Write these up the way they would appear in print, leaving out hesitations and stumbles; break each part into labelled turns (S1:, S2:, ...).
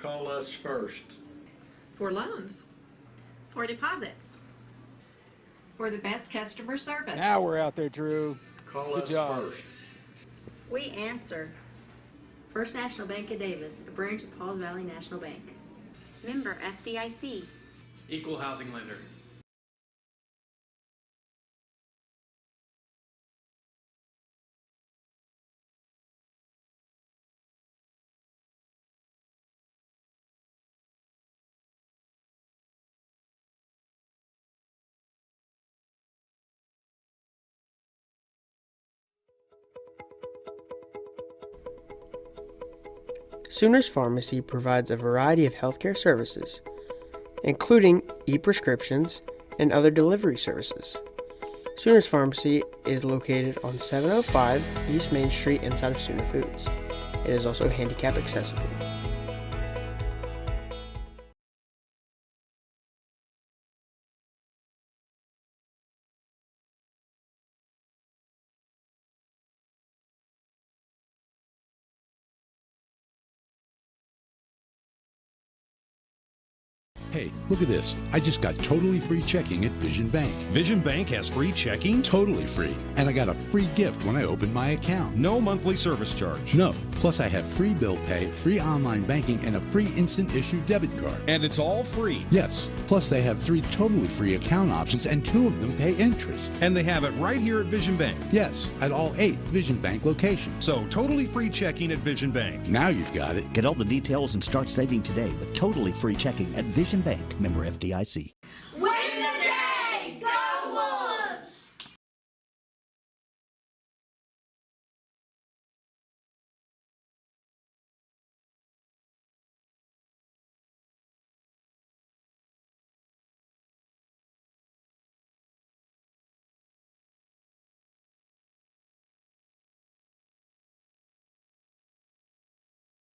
S1: Call us first.
S2: For loans.
S3: For deposits.
S4: For the best customer service.
S5: Now we're out there, Drew.
S1: Call
S5: Good
S1: us
S5: job.
S1: first.
S3: We answer. First National Bank of Davis, a branch of Pauls Valley National Bank.
S6: Member FDIC.
S7: Equal housing lender.
S8: Sooners Pharmacy provides a variety of healthcare services, including e-prescriptions and other delivery services. Sooners Pharmacy is located on 705 East Main Street inside of Sooner Foods. It is also handicap accessible.
S9: Hey, look at this. I just got totally free checking at Vision Bank.
S10: Vision Bank has free checking?
S9: Totally free. And I got a free gift when I opened my account.
S10: No monthly service charge.
S9: No. Plus I have free bill pay, free online banking, and a free instant issue debit card.
S10: And it's all free?
S9: Yes. Plus they have 3 totally free account options and 2 of them pay interest.
S10: And they have it right here at Vision Bank?
S9: Yes, at all 8 Vision Bank locations.
S10: So totally free checking at Vision Bank.
S9: Now you've got it.
S11: Get all the details and start saving today with totally free checking at Vision Bank, member FDIC.
S12: Win the day! Go Wolves!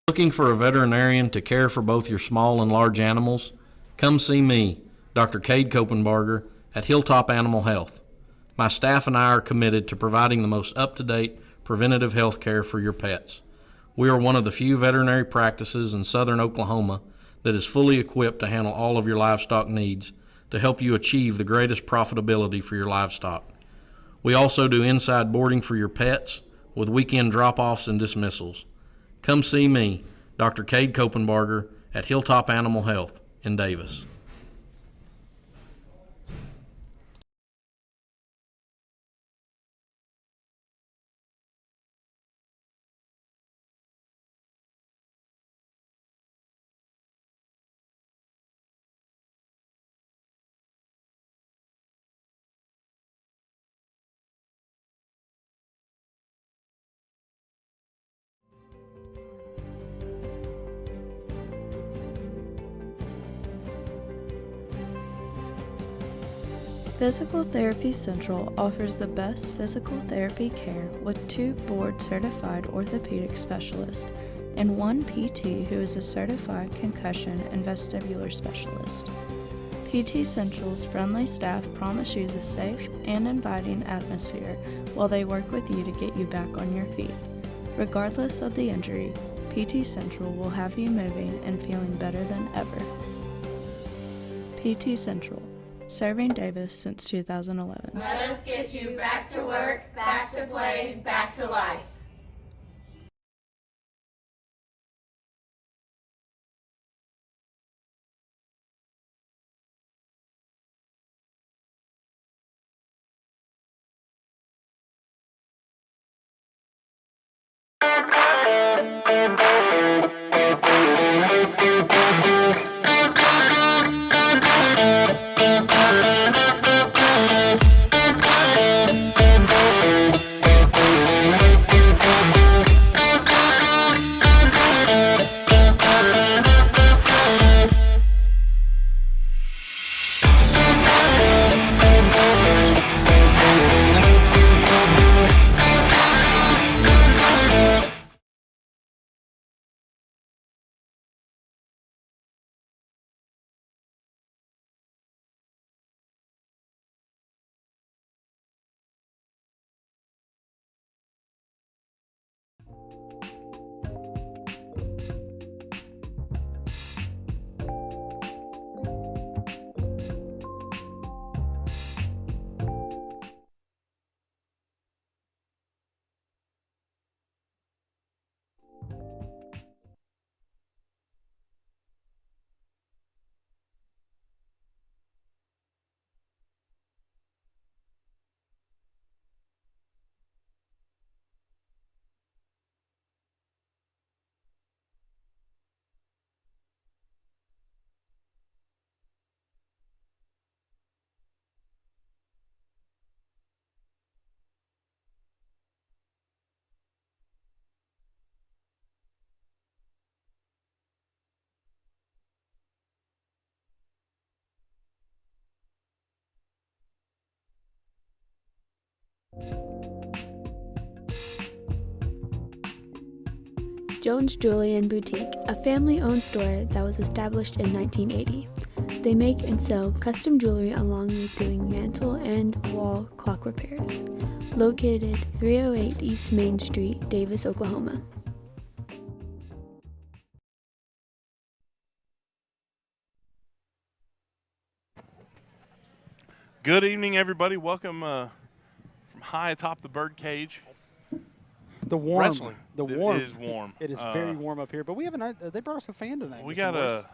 S13: Looking for a veterinarian to care for both your small and large animals? Come see me, Dr. Cade Kopenbarger, at Hilltop Animal Health. My staff and I are committed to providing the most up-to-date preventative health care for your pets. We are one of the few veterinary practices in southern Oklahoma that is fully equipped to handle all of your livestock needs to help you achieve the greatest profitability for your livestock. We also do inside boarding for your pets with weekend drop-offs and dismissals. Come see me, Dr. Cade Kopenbarger, at Hilltop Animal Health in Davis.
S14: Physical Therapy Central offers the best physical therapy care with 2 board-certified orthopedic specialists and 1 PT who is a certified concussion and vestibular specialist. PT Central's friendly staff promise you a safe and inviting atmosphere while they work with you to get you back on your feet. Regardless of the injury, PT Central will have you moving and feeling better than ever. PT Central, serving Davis since 2011.
S12: Let us get you back to work, back to play, back to life.
S1: Jones Jewelry and Boutique, a family-owned store that was established in 1980. They make and sell custom jewelry along with doing mantle and wall clock repairs. Located 308 East Main Street, Davis, Oklahoma.
S5: Good evening, everybody. Welcome from high atop the bird cage.
S15: The warm.
S5: Wrestling.
S15: The warm.
S5: It is warm.
S15: It is very warm up here. But we have they brought us a fan tonight.
S5: We
S15: Mr.
S5: got
S15: Morris.
S5: a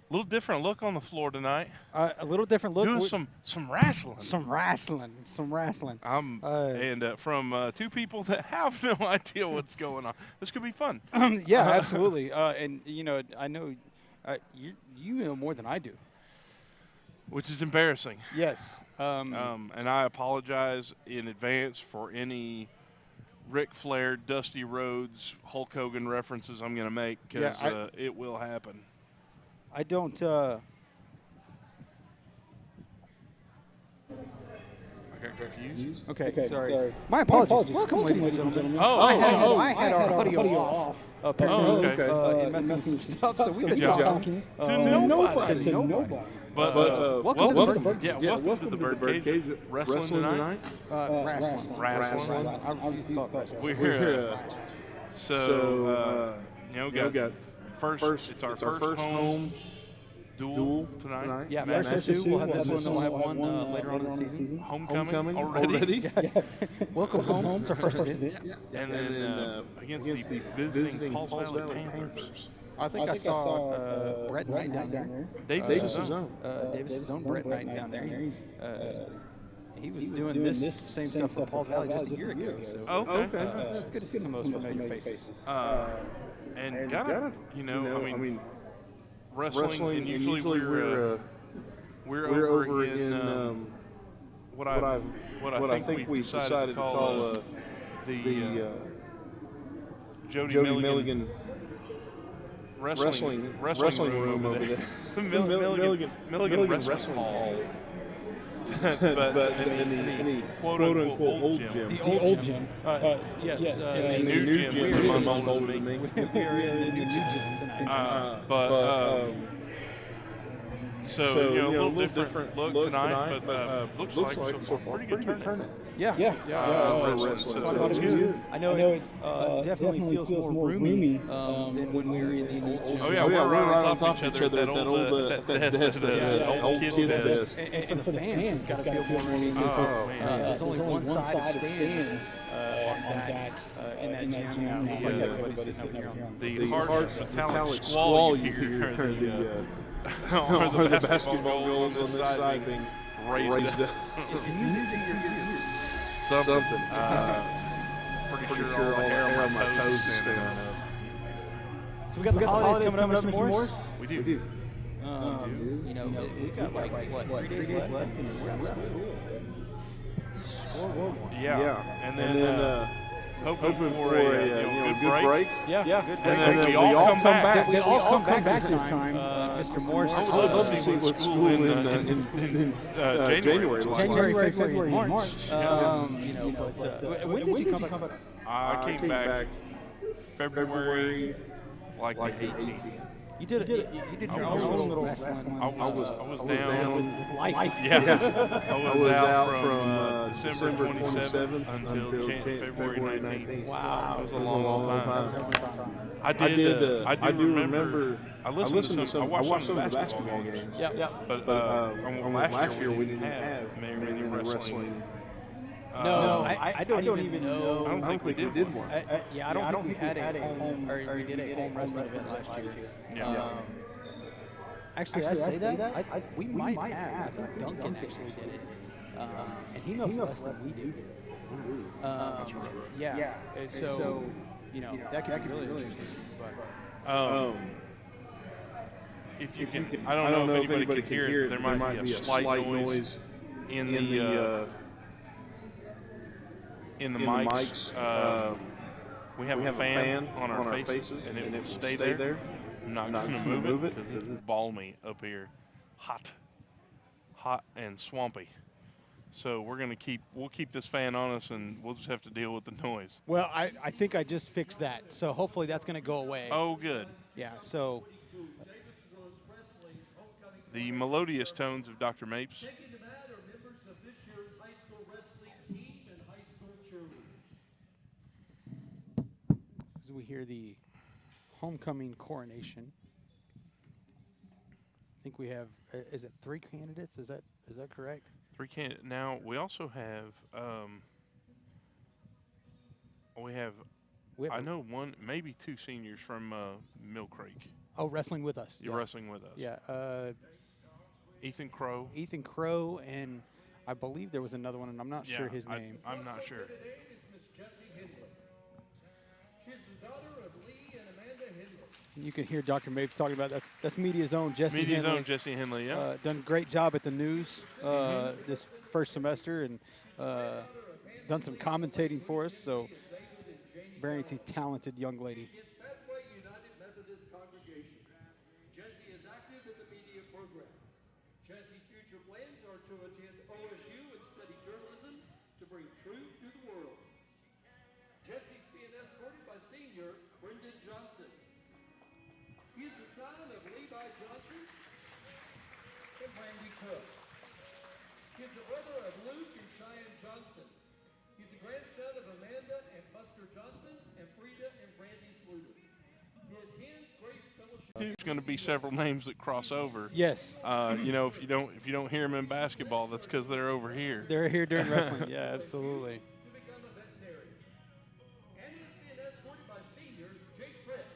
S5: little different look on the floor tonight.
S15: A little different look.
S5: Doing some wrestling.
S15: Some wrestling.
S5: And from two people that have no idea what's going on. This could be fun.
S15: Yeah, absolutely. And you know, I know you know more than I do.
S5: Which is embarrassing.
S15: Yes.
S5: And I apologize in advance for any Ric Flair, Dusty Rhodes, Hulk Hogan references I'm going to make, because it will happen.
S15: I don't.
S5: I got confused.
S15: Okay, sorry. My apologies. Welcome, ladies and gentlemen. I had our audio off. Apparently, in messing with some stuff, so we've been talking
S5: to nobody. But welcome to the Bird Cage. Wrestling tonight?
S15: Wrestling. I refuse to call it wrestling.
S5: We're here. So, got first. It's our first home duel tonight.
S15: Yeah, first two. We'll have this one. We'll have one later on in the season.
S5: Homecoming already.
S15: Welcome home. It's our first event.
S5: And then against the visiting Pauls Valley Panthers.
S15: I think I saw Brett Knight down there.
S5: Davis' own.
S15: Davis' own Brett Knight down there. He was doing this same stuff for Pauls Valley just a year ago. So.
S5: Okay.
S15: It's good to see some of those familiar faces.
S5: And gotta, I mean, wrestling, and usually we're over in what I think we decided to call the Jody Milligan wrestling room over there. Milligan Wrestling Hall. but in the quote-unquote old gym.
S15: The old gym. Yes.
S5: In the new gym, which is a month older than me.
S15: We are in the new gym tonight.
S5: So, a little different look tonight, but looks like so far pretty good turnout.
S15: Yeah. I know it definitely feels more roomy than when we were in the old gym.
S5: Oh, yeah, we're right on top of each other at that old kid's desk.
S15: And for the fans, it's got to feel more roomy. There's only one side of stands in that gym. It's like everybody's sitting up here on
S5: the hard metallic squall you hear. Or the basketball goals on this side being raised up. Something. Pretty sure all the hair on my toes is standing up.
S15: So we got the holidays coming up, Mr. Morris?
S5: We do.
S15: We've got like 3 days left, and we're out of school.
S5: Yeah. And then hoping for a good break.
S15: Yeah, good break.
S5: And then we all come back.
S15: We all come back this time. Mr. Morris.
S5: I would love to see what school in January.
S15: January, February, and March. But when did you come back?
S5: I came back February, like the 18th.
S15: You did your own little wrestling.
S5: I was down
S15: with life.
S5: Yeah. I was out from December 27th until February 19th.
S15: Wow.
S5: It was a long time. I do remember. I listened to some. I watched some of the basketball games.
S15: Yeah.
S5: But last year we didn't have many wrestling.
S15: No, I don't even know.
S5: I don't think we did one.
S15: I don't think we had a home, or we did a home wrestling event last year.
S5: Yeah.
S15: Actually, I say that. We might have. I think Duncan actually did it. And he knows less than we do.
S5: That's right.
S15: Yeah. So, that could be really interesting. But
S5: if you can, I don't know if anybody can hear it. There might be a slight noise in the mics. We have a fan on our faces, and it will stay there. I'm not going to move it because it's balmy up here. Hot and swampy. So we'll keep this fan on us, and we'll just have to deal with the noise.
S15: Well, I think I just fixed that, so hopefully that's going to go away.
S5: Oh, good.
S15: Yeah. So
S5: the melodious tones of Dr. Mapes.
S16: Taking the mat are members of this year's high school wrestling team and high school cheerleaders.
S15: as we hear the homecoming coronation, I think we have. Is it 3 candidates? Is that correct?
S5: 3 candidates. Now we also have. I know one, maybe 2 seniors from Mill Creek.
S15: Oh, wrestling with us.
S5: You're wrestling with us.
S15: Yeah.
S5: Ethan Crow.
S15: Ethan Crow, and I believe there was another one, and I'm not sure his name.
S5: I'm not sure.
S16: She's the daughter of Lee and Amanda Hindley.
S15: You can hear Dr. Mapes talking about that's Media's own Jesse Henley.
S5: Media's own Jesse Henley, yeah.
S15: Done a great job at the news this first semester, and done some commentating for us. So, very talented young lady.
S16: United Methodist Congregation. Jesse is active in the media program. Jesse's future plans are to attend OSU and study journalism to bring truth to the world. Jesse's being escorted by senior Brendan Johnson. He is the son of Levi Johnson and Randy Cook. He is the brother of Luke and Cheyenne Johnson. He's the grandson of Amanda and Buster Johnson and Frida and Brandy Sluder. He attends Grace Fellowship.
S5: There's going to be several names that cross over.
S15: Yes.
S5: If you don't hear them in basketball, that's because they're over here.
S15: They're here during wrestling. Yeah, absolutely.
S16: To become a veterinarian. And he's being escorted by senior Jake Britt.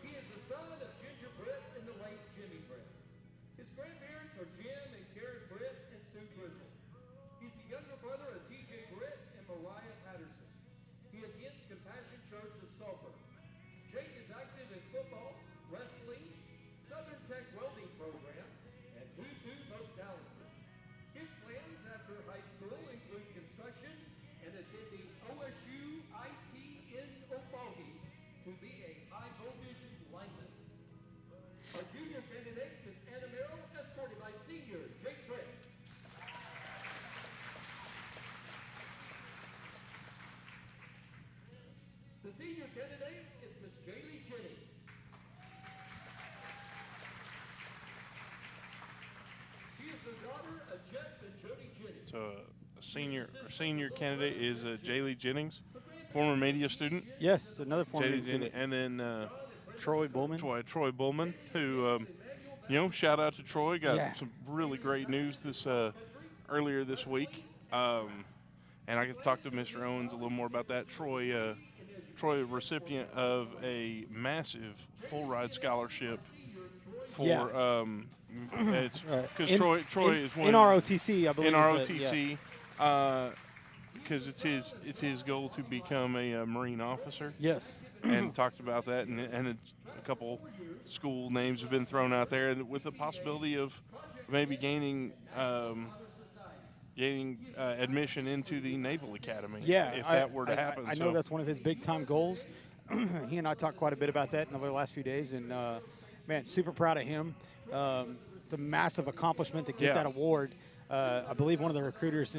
S16: He is the son of Ginger Britt and the late Jimmy Britt. His grandparents are Jim and Karen Britt and Sue Grizzle. He's the younger brother of TJ Britt and Mariah Patterson. He attends Compassion Church of Sulphur. Jake is active in football, wrestling, Southern Tech welding program, and Who's Who Most Talented. His plans after high school include construction and attending OSU IT in Ophogee to be a high voltage lineman. Our junior candidate is Anna Merrill, escorted by senior Jake Britt. The senior candidate is Miss Jaylee Jennings. She is the daughter of Jeff and Jody Jennings.
S5: So a senior candidate is Jaylee Jennings, former media student.
S15: Yes, another former media student.
S5: And then
S15: Troy Bullman.
S5: Troy Bullman, who, shout out to Troy. Got some really great news earlier this week. And I get to talk to Mr. Owens a little more about that. Troy, recipient of a massive full ride scholarship for it's because Troy is one
S15: in ROTC, I believe.
S5: In ROTC, because it's his goal to become a Marine officer.
S15: Yes.
S5: And talked about that, and a couple school names have been thrown out there, and with the possibility of maybe gaining admission into the Naval Academy.
S15: Yeah,
S5: if that were to happen.
S15: I know that's one of his big time goals. He and I talked quite a bit about that over the last few days, and man, super proud of him. It's a massive accomplishment to get that award. I believe one of the recruiters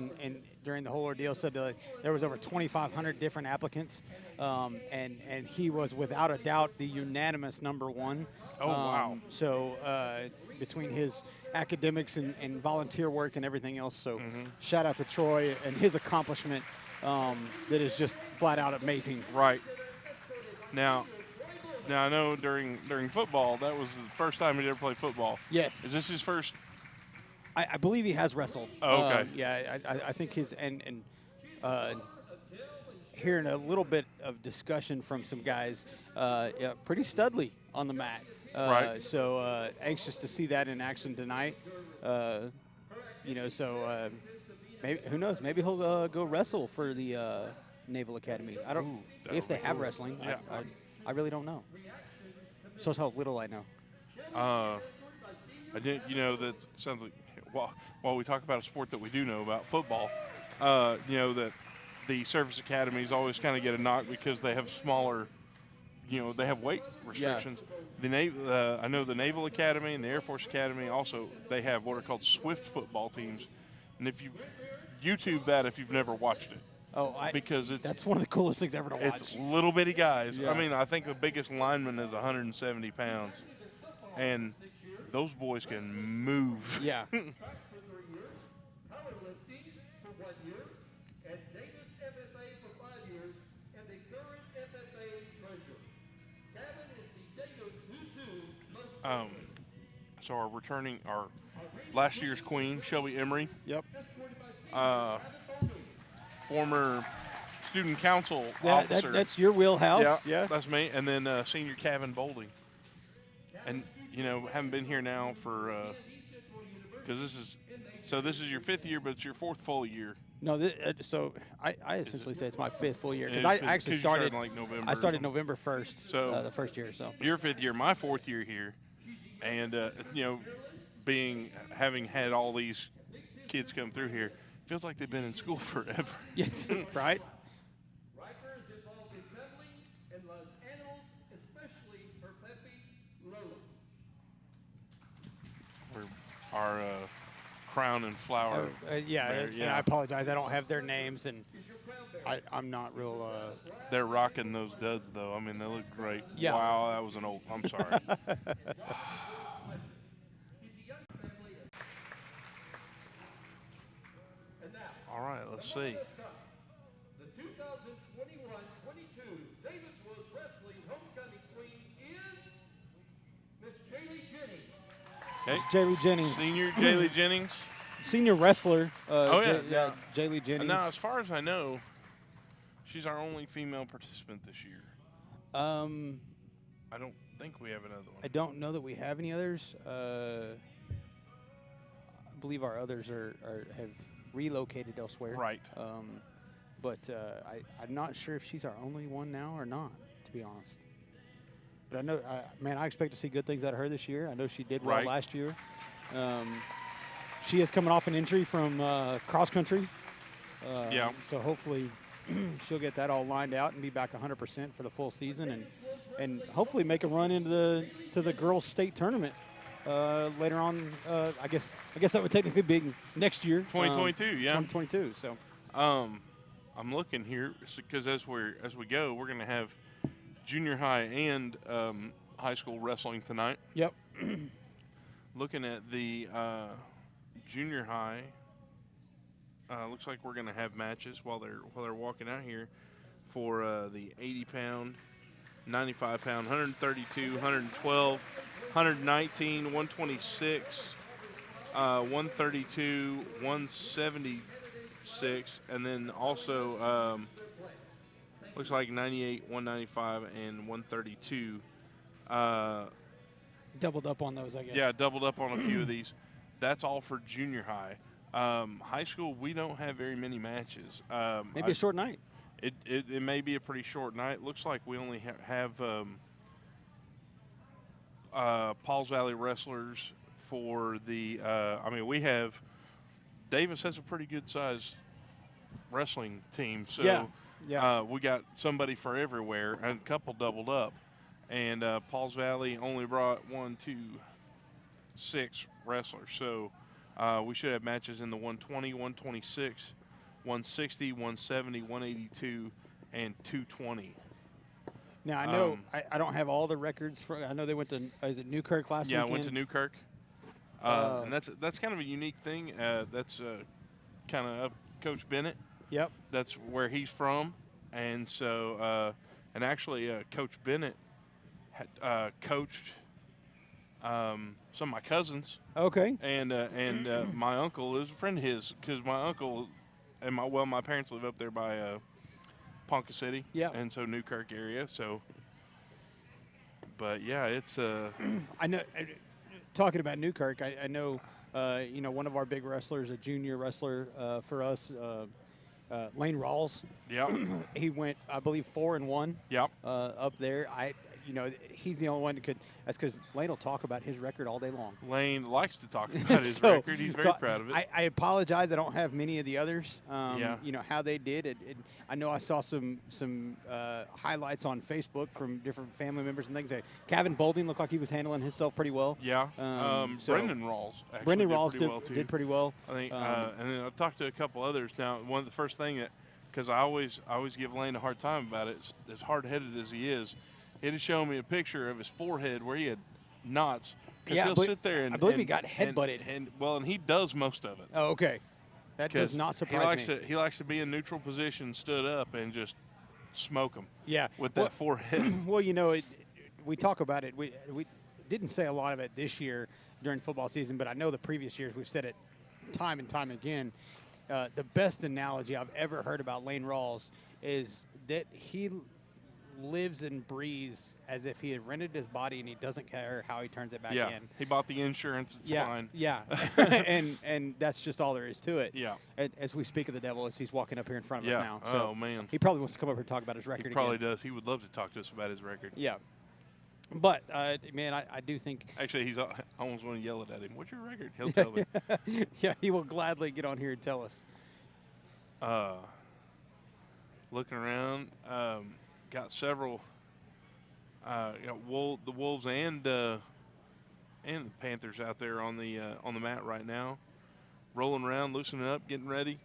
S15: during the whole ordeal said that there was over 2,500 different applicants, and he was without a doubt the unanimous #1.
S5: Oh, wow.
S15: So between his academics and volunteer work and everything else, so shout out to Troy and his accomplishment that is just flat out amazing.
S5: Right. Now I know during football, that was the first time he'd ever played football.
S15: Yes.
S5: Is this his first?
S15: I believe he has wrestled.
S5: Oh, okay.
S15: I think his and hearing a little bit of discussion from some guys, pretty studly on the mat.
S5: Right.
S15: So anxious to see that in action tonight. Maybe who knows? Maybe he'll go wrestle for the Naval Academy. I don't if they have wrestling.
S5: Yeah.
S15: I really don't know. Shows how little I know.
S5: I didn't. That sounds like while we talk about a sport that we do know about, football. That the service academies always kind of get a knock because they have smaller. They have weight restrictions. I know the Naval Academy and the Air Force Academy also, they have what are called Swift football teams. And if you YouTube that if you've never watched it. Because
S15: that's one of the coolest things ever to watch.
S5: It's little bitty guys.
S15: Yeah.
S5: I mean, I think the biggest lineman is 170 pounds. And those boys can move.
S15: Yeah.
S16: Powerlifting for 1 year, and Davis FFA for 5 years, and the current FFA treasurer. Gavin is the Davis Who's Who most
S5: So our last year's queen, Shelby Emery.
S15: Yep.
S5: Former student council officer.
S15: That's your wheelhouse.
S5: Yeah, that's me. And then senior Kevin Bolding. And haven't been here now for because this is your 5th year, but it's your 4th full year.
S15: No, so I essentially say it's my 5th full year because I actually started
S5: like November.
S15: I started November 1st,
S5: so
S15: the first year. So
S5: your 5th year, my 4th year here, and having had all these kids come through here, feels like they've been in school forever.
S15: Yes, right.
S16: Riker is involved in tumbling and loves animals, especially her puppy Lola.
S5: Our crown and flower.
S15: And I apologize. I don't have their names, and I'm not real.
S5: They're rocking those duds, though. I mean, they look great.
S15: Yeah.
S5: Wow, that was an old. I'm sorry. All right, let's see.
S16: The 2021-22 Davis Woods Wrestling Homecoming Queen is Miss Jaylee Jennings.
S5: Okay.
S15: Jaylee Jennings.
S5: Senior Jaylee Jennings.
S15: Senior wrestler.
S5: Jaylee
S15: Jennings.
S5: Now, as far as I know, she's our only female participant this year. I don't think we have another one.
S15: I don't know that we have any others. I believe our others have relocated elsewhere.
S5: Right.
S15: But I'm not sure if she's our only one now or not, to be honest. But I know, I expect to see good things out of her this year. I know she did well last year. She is coming off an injury from cross country. So hopefully she'll get that all lined out and be back 100% for the full season, and hopefully make a run into the girls' state tournament later on. I guess that would technically be next year.
S5: 2022,
S15: 2022. So
S5: I'm looking here because as we go, we're going to have junior high and high school wrestling tonight.
S15: Yep.
S5: Looking at the junior high, looks like we're going to have matches while they're walking out here for the 80-pound, 95-pound, 132, 112, 119, 126, 132, 176, and then also looks like 98, 195, and 132.
S15: Doubled up on those, I guess.
S5: Yeah, doubled up on a few of these. That's all for junior high. High school, we don't have very many matches.
S15: Maybe a short night.
S5: It may be a pretty short night. Looks like we only have Pauls Valley Wrestlers for the we have – Davis has a pretty good-sized wrestling team. So we got somebody for everywhere, and a couple doubled up. And Pauls Valley only brought 6 wrestlers. So we should have matches in the 120, 126, 160, 170, 182, and 220.
S15: Now, I know I don't have all the records. I know they went to, is it Newkirk last weekend?
S5: Yeah, I went to Newkirk. And that's kind of a unique thing. That's kind of Coach Bennett.
S15: Yep.
S5: That's where he's from. And so, and actually Coach Bennett had coached some of my cousins.
S15: Okay.
S5: And my uncle is a friend of his because my uncle and my parents live up there by Ponca City.
S15: Yeah.
S5: And so Newkirk area. So, but yeah, it's
S15: I know. Talking about Newkirk, I know. One of our big wrestlers, a junior wrestler for us, Lane Rawls.
S5: Yeah.
S15: He went, I believe, 4-1.
S5: Yep.
S15: Up there. he's the only one that could. That's because Lane will talk about his record all day long.
S5: Lane likes to talk about his record. He's very proud of it.
S15: I apologize. I don't have many of the others.
S5: Yeah.
S15: How they did. I know I saw some highlights on Facebook from different family members and things. Kevin Boulding looked like he was handling himself pretty well.
S5: Yeah. Brendan Rawls
S15: did pretty well.
S5: I think, and then I talked to a couple others. Now, one of the first thing that, because I always give Lane a hard time about it, as hard-headed as he is, it has shown me a picture of his forehead where he had knots.
S15: Yeah,
S5: he'll sit there and
S15: I believe he got headbutted.
S5: And he does most of it.
S15: Oh, okay. That does not surprise me.
S5: He likes to be in neutral position, stood up, and just smoke him.
S15: Yeah.
S5: With that forehead.
S15: Well, we talk about it. We didn't say a lot of it this year during football season, but I know the previous years we've said it time and time again. The best analogy I've ever heard about Lane Rawls is that he lives and breathes as if he had rented his body and he doesn't care how he turns it back in.
S5: He bought the insurance. It's fine.
S15: Yeah, and that's just all there is to it.
S5: Yeah.
S15: As we speak of the devil, as he's walking up here in front of us now.
S5: So man.
S15: He probably wants to come up here and talk about his record.
S5: He probably does. He would love to talk to us about his record.
S15: Yeah. But, man, I do think –
S5: Actually, I almost want to yell it at him. What's your record? He'll tell me.
S15: Yeah, he will gladly get on here and tell us.
S5: Looking around, got several the Wolves and the Panthers out there on the mat right now. Rolling around, loosening up, getting ready.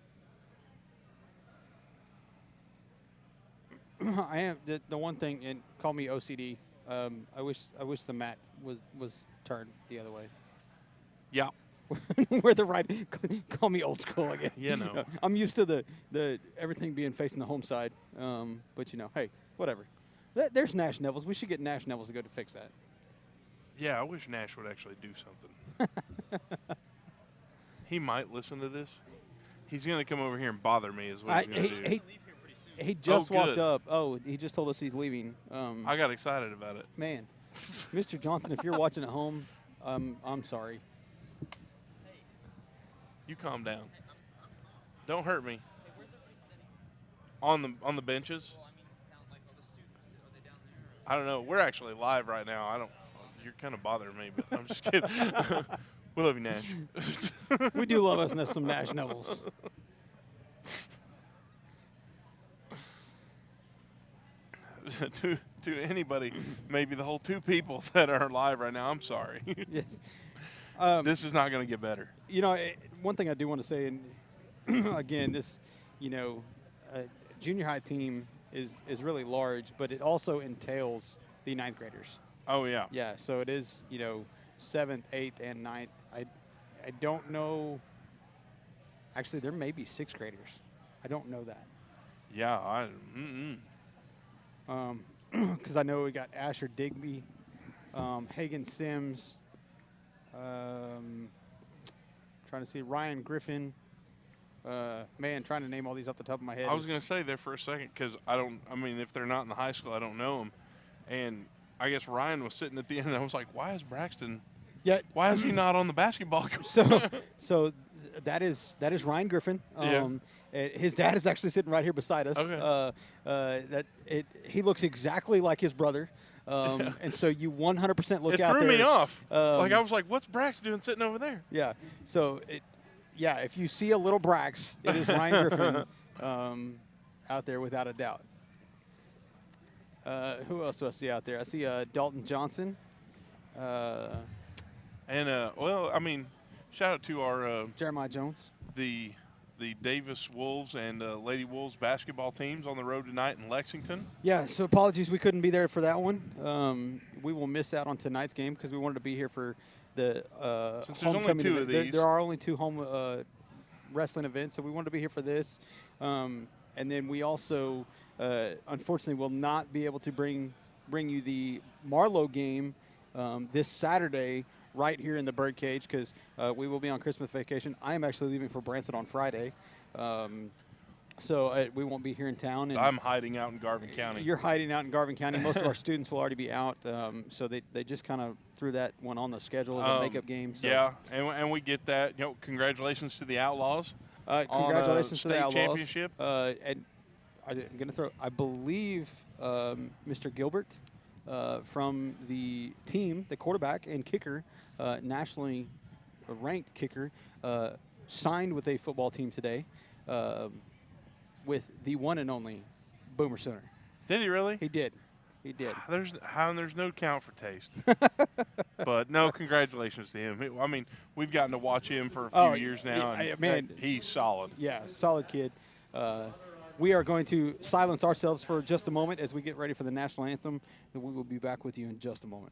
S15: I am the one thing, and call me OCD. I wish the mat was turned the other way.
S5: Yeah.
S15: We're the right. Call me old school again.
S5: Yeah, no.
S15: I'm used to the everything being facing the home side. But hey, whatever. There's Nash Neville's. We should get Nash Neville's to go to fix that.
S5: Yeah, I wish Nash would actually do something. He might listen to this. He's going to come over here and bother me is what he's going to do.
S15: He just walked up. Oh, he just told us he's leaving.
S5: I got excited about it.
S15: Man, Mr. Johnson, if you're watching at home, I'm sorry.
S5: You calm down. Don't hurt me. On the benches. I don't know. We're actually live right now. You're kind of bothering me, but I'm just kidding. We love you, Nash.
S15: We do love us some Nash Neville's.
S5: to anybody, maybe the whole two people that are live right now, I'm sorry.
S15: Yes.
S5: This is not going to get better.
S15: One thing I do want to say, and again, this, junior high team is really large, but it also entails the ninth graders.
S5: Oh, yeah.
S15: Yeah, so it is, 7th, 8th, and 9th. I don't know. Actually, there may be 6th graders. I don't know that.
S5: Yeah,
S15: because I know we got Asher Digby, Hagan Sims, trying to see Ryan Griffin. Man, trying to name all these off the top of my head.
S5: I was going to say there for a second because if they're not in the high school, I don't know them. And I guess Ryan was sitting at the end, and I was like, why is Braxton?
S15: Yeah.
S5: Why is he not on the basketball court?
S15: So that is Ryan Griffin. His dad is actually sitting right here beside us.
S5: Okay.
S15: He looks exactly like his brother. And so you 100% look out there.
S5: It threw me off. I was like, what's Braxton doing sitting over there?
S15: Yeah. So, if you see a little Brax, it is Ryan Griffin out there without a doubt. Who else do I see out there? I see Dalton Johnson.
S5: Shout out to our
S15: Jeremiah Jones.
S5: The Davis Wolves and Lady Wolves basketball teams on the road tonight in Lexington.
S15: Yeah, so apologies we couldn't be there for that one. We will miss out on tonight's game because we wanted to be here for the
S5: Since there's only two of these.
S15: There are only two home wrestling events, so we wanted to be here for this. And then we also, unfortunately, will not be able to bring you the Marlowe game this Saturday right here in the Birdcage because we will be on Christmas vacation. I am actually leaving for Branson on Friday. So we won't be here in town. And
S5: I'm hiding out in Garvin County.
S15: You're hiding out in Garvin County. Most of our students will already be out. So they just kind of threw that one on the schedule as a makeup game. So.
S5: Yeah, and we get that. Congratulations to the Outlaws.
S15: Congratulations to the Outlaws.
S5: Championship.
S15: And I'm going to throw, I believe, Mr. Gilbert from the team, the quarterback and kicker, nationally ranked kicker, signed with a football team today with the one and only Boomer Sooner.
S5: Did he really?
S15: He did. He did.
S5: There's no count for taste. But no, congratulations to him. I mean, we've gotten to watch him for a few years now, and
S15: man,
S5: he's solid.
S15: Yeah, solid kid. We are going to silence ourselves for just a moment as we get ready for the national anthem, and we will be back with you in just a moment.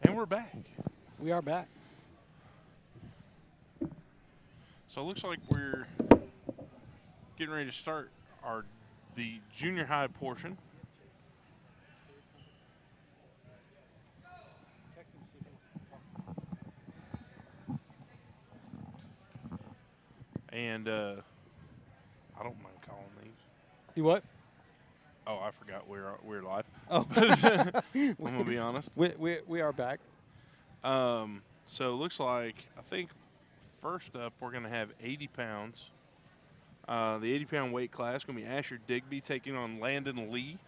S5: And we're back.
S15: We are back.
S5: So it looks like we're getting ready to start the junior high portion. And I don't mind calling these.
S15: You what?
S5: Oh, I forgot we're live.
S15: Oh,
S5: I'm gonna be honest.
S15: We are back.
S5: So it looks like, I think first up we're gonna have 80 pounds. The 80-pound weight class gonna be Asher Digby taking on Landon Lee.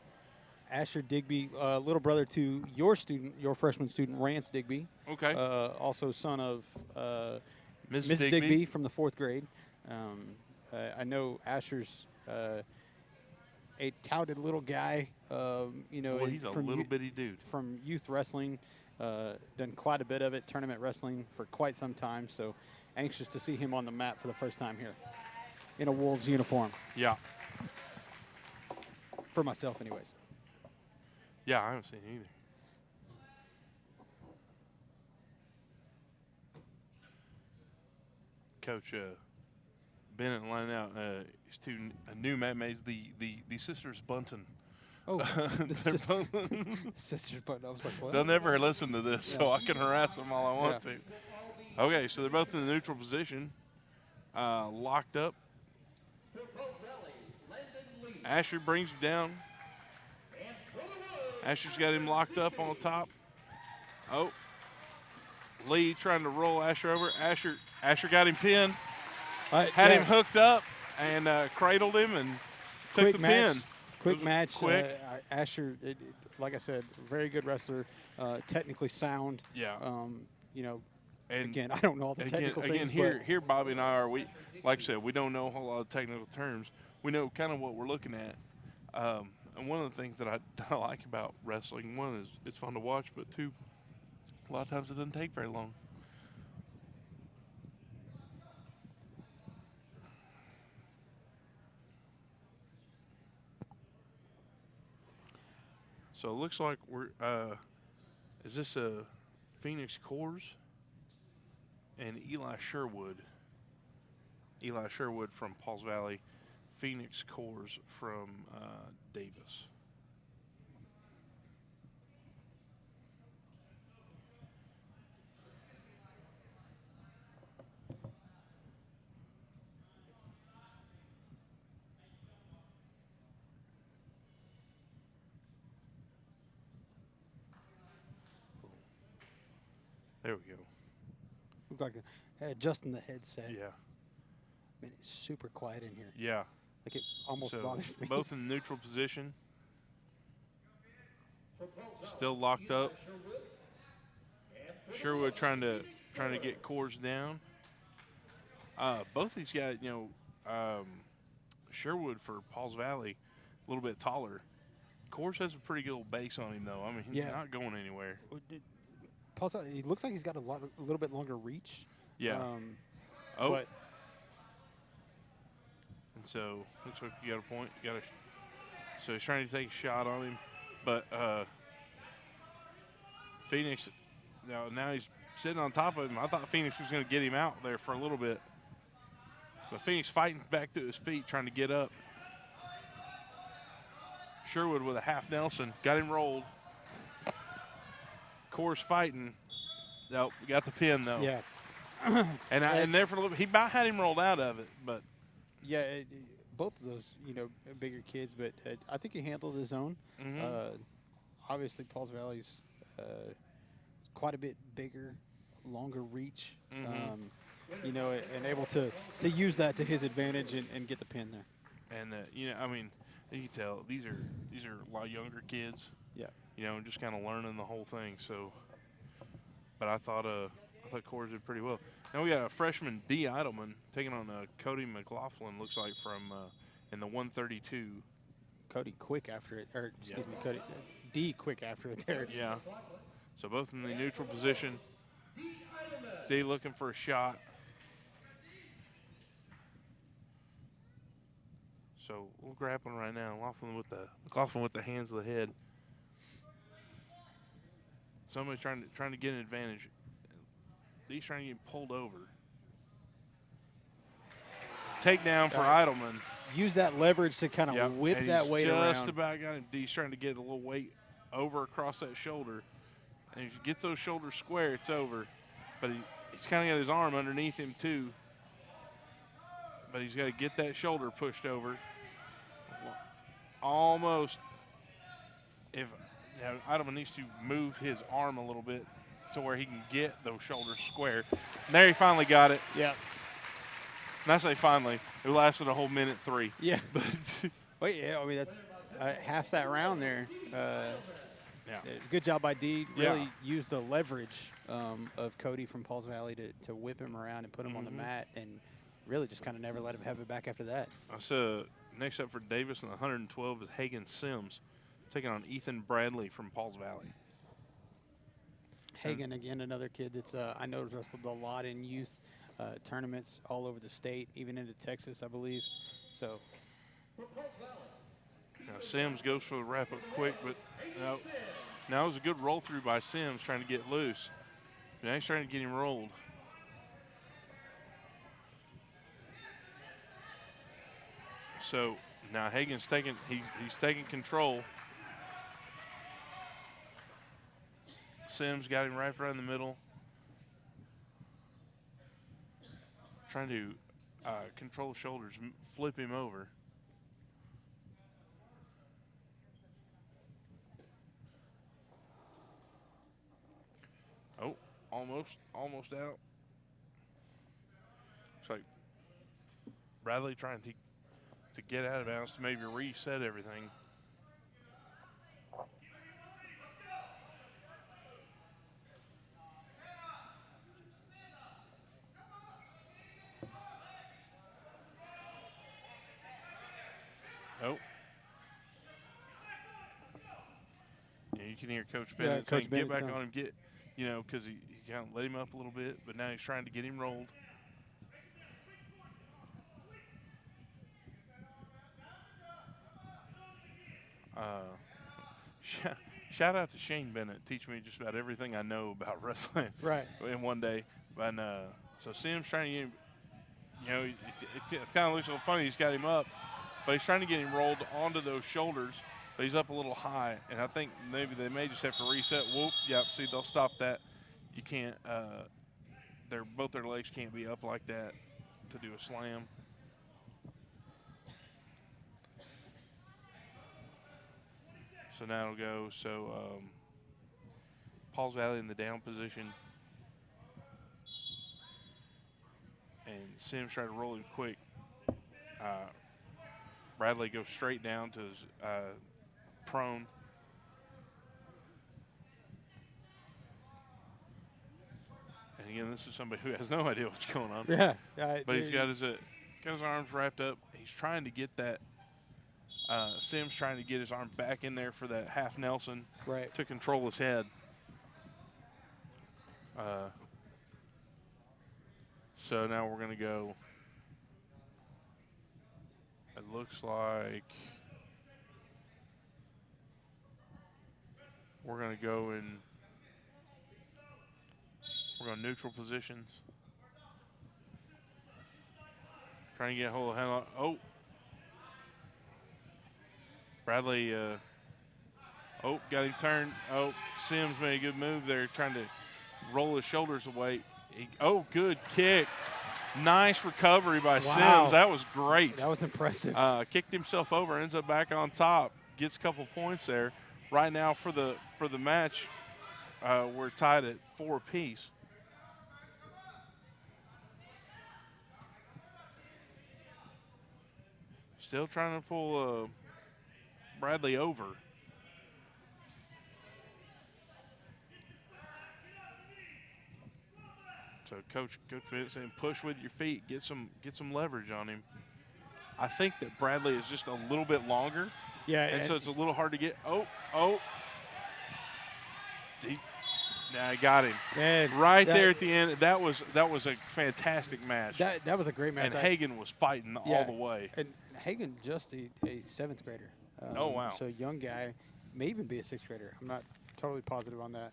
S15: Asher Digby, little brother to your freshman student, Rance Digby.
S5: Okay.
S15: Also son of
S5: Ms.
S15: Miss
S5: Digby.
S15: Digby from the 4th grade. I know Asher's a touted little guy.
S5: Boy, he's a little bitty dude.
S15: From youth wrestling, done quite a bit of it, tournament wrestling for quite some time. So anxious to see him on the mat for the first time here in a Wolves uniform.
S5: Yeah.
S15: For myself, anyways.
S5: Yeah, I haven't seen it either. Coach Bennett lining out his two new matmates, the sisters Bunton.
S15: Oh,
S5: sisters
S15: Bunton. I was like, what?
S5: They'll never listen to this, so I can harass them all I want to. Okay, so they're both in the neutral position, locked up. Asher brings you down. Asher's got him locked up on the top. Oh. Lee trying to roll Asher over. Asher got him pinned. Had him hooked up and cradled him and took the pin.
S15: Quick match.
S5: Quick.
S15: Asher, like I said, very good wrestler, technically sound.
S5: Yeah.
S15: And again, I don't know all the technical things.
S5: Here, Bobby and I like I said, we don't know a whole lot of technical terms. We know kind of what we're looking at. And one of the things that I like about wrestling, one is it's fun to watch, but two, a lot of times it doesn't take very long. So it looks like we're, is this a Phoenix Coors and Eli Sherwood? Eli Sherwood from Pauls Valley, Phoenix Coors from Davis. There we go.
S15: Look like adjusting the headset.
S5: Yeah.
S15: I mean, it's super quiet in here.
S5: Yeah.
S15: Like it almost bothers me.
S5: Both in the neutral position. Still locked up. Sherwood trying to get Coors down. Both these guys, Sherwood for Pauls Valley, a little bit taller. Coors has a pretty good little base on him, though. I mean, he's not going anywhere.
S15: He looks like he's got a little bit longer reach.
S5: Yeah.
S15: But
S5: and so looks like you got a point. So he's trying to take a shot on him, but Phoenix. Now he's sitting on top of him. I thought Phoenix was going to get him out there for a little bit, but Phoenix fighting back to his feet, trying to get up. Sherwood with a half Nelson, got him rolled. Coors fighting. Nope, got the pin though.
S15: Yeah.
S5: and there for a little bit, he about had him rolled out of it, but
S15: yeah, both of those, bigger kids, but I think he handled his own. Obviously, Pauls Valley's quite a bit bigger, longer reach, and able to use that to his advantage and get the pin there.
S5: And I mean, you can tell these are a lot younger kids.
S15: Yeah.
S5: And just kind of learning the whole thing. So, but I thought Coors did pretty well. Now we got a freshman D. Eidelman taking on Cody McLaughlin. Looks like from in the 132.
S15: Cody quick after it, or excuse me, Cody D quick after it there.
S5: Yeah. So both in the neutral position. D looking for a shot. So we're grappling right now. McLaughlin with the hands of the head. Somebody's trying to get an advantage. He's trying to get pulled over. Takedown for Eidelman.
S15: Use that leverage to kind of whip that weight around.
S5: Just about got him. He's trying to get a little weight over across that shoulder. And if he gets those shoulders square, it's over. But he's kind of got his arm underneath him too. But he's got to get that shoulder pushed over. Almost. If Eidelman needs to move his arm a little bit to where he can get those shoulders square. And there he finally got it.
S15: Yeah.
S5: And I say finally. It lasted a whole minute 3.
S15: Yeah. Well, yeah, I mean, that's half that round there.
S5: Yeah.
S15: Good job by D. Really used the leverage of Cody from Pauls Valley to whip him around and put him on the mat, and really just kind of never let him have it back after that.
S5: So next up for Davis in the 112 is Hagen Sims, taking on Ethan Bradley from Pauls Valley.
S15: Hagen, again, another kid that's I know wrestled a lot in youth tournaments all over the state, even into Texas, I believe. So
S5: now Sims goes for the wrap-up quick, but now it was a good roll-through by Sims trying to get loose. Now he's trying to get him rolled. So now Hagen's he's taking control. Sims got him right around the middle. Trying to control shoulders, flip him over. Oh, almost out. Looks like Bradley trying to get out of bounds to maybe reset everything. Oh. Yeah, you can hear Coach Bennett saying, get back on him, because he kind of let him up a little bit, but now he's trying to get him rolled. Shout out to Shane Bennett, teach me just about everything I know about wrestling.
S15: Right.
S5: In one day. But so Sims trying to get him, it kind of looks a little funny. He's got him up, but he's trying to get him rolled onto those shoulders. But he's up a little high, and I think maybe they may just have to reset. Whoop! Yep. See, they'll stop that. You can't. Both their legs can't be up like that to do a slam. So now it'll go. So Pauls Valley in the down position. Sims tried to roll him quick. Bradley goes straight down to his prone. And again, this is somebody who has no idea what's going on.
S15: Yeah.
S5: But he's got his arms wrapped up. He's trying to get that. Sims trying to get his arm back in there for that half Nelson to control his head. So now we're going to go. It looks like we're going to go in. We're going neutral positions. Trying to get a hold of handle. Oh. Bradley, got him turned. Oh, Sims made a good move there, trying to roll his shoulders away. Good kick. Nice recovery by Sims. That was great.
S15: That was impressive.
S5: Kicked himself over, ends up back on top, gets a couple points there. Right now for the match, we're tied at 4 apiece. Still trying to pull Bradley over. So Coach Bennett saying push with your feet, get some leverage on him. I think that Bradley is just a little bit longer.
S15: Yeah,
S5: and so it's a little hard to get. I got him.
S15: Man,
S5: there at the end. That was a fantastic match.
S15: That was a great match.
S5: And Hagan was fighting all the way.
S15: And Hagan just a 7th grader.
S5: Oh wow!
S15: So young guy, may even be a 6th grader. I'm not totally positive on that.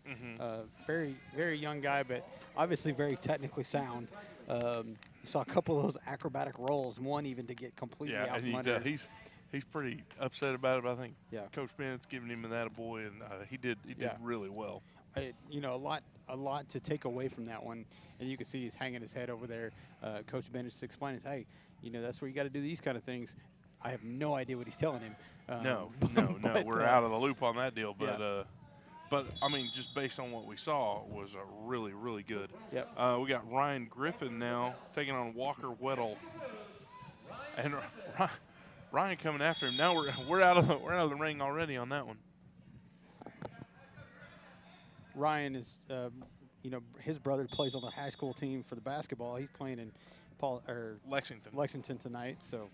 S15: Very, very young guy, but obviously very technically sound. You saw a couple of those acrobatic rolls, one even to get completely out from under.
S5: He's pretty upset about it. But I think
S15: Coach
S5: Bennett's giving him that attaboy, and he did really well.
S15: A lot to take away from that one, and you can see he's hanging his head over there. Coach Bennett's explaining, hey, that's where you got to do these kind of things. I have no idea what he's telling him.
S5: No, we're out of the loop on that deal. But I mean, just based on what we saw, was a really, really good.
S15: Yep.
S5: We got Ryan Griffin now taking on Walker Weddle, and Ryan coming after him. Now we're out of the ring already on that one.
S15: Ryan is, his brother plays on the high school team for the basketball. He's playing in Lexington tonight.
S5: So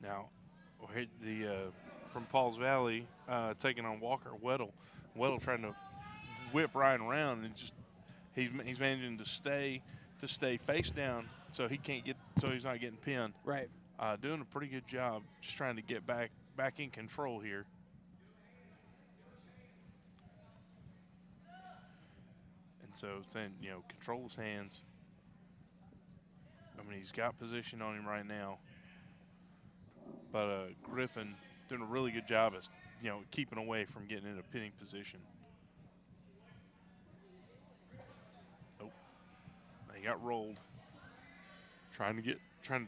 S5: now from Pauls Valley taking on Walker Weddle. Weddle trying to whip Ryan around, and just he's managing to stay face down, so he's not getting pinned.
S15: Right.
S5: Doing a pretty good job, just trying to get back in control here. And so then, control his hands. I mean, he's got position on him right now. But Griffin doing a really good job of, keeping away from getting in a pinning position. Oh, he got rolled. Trying to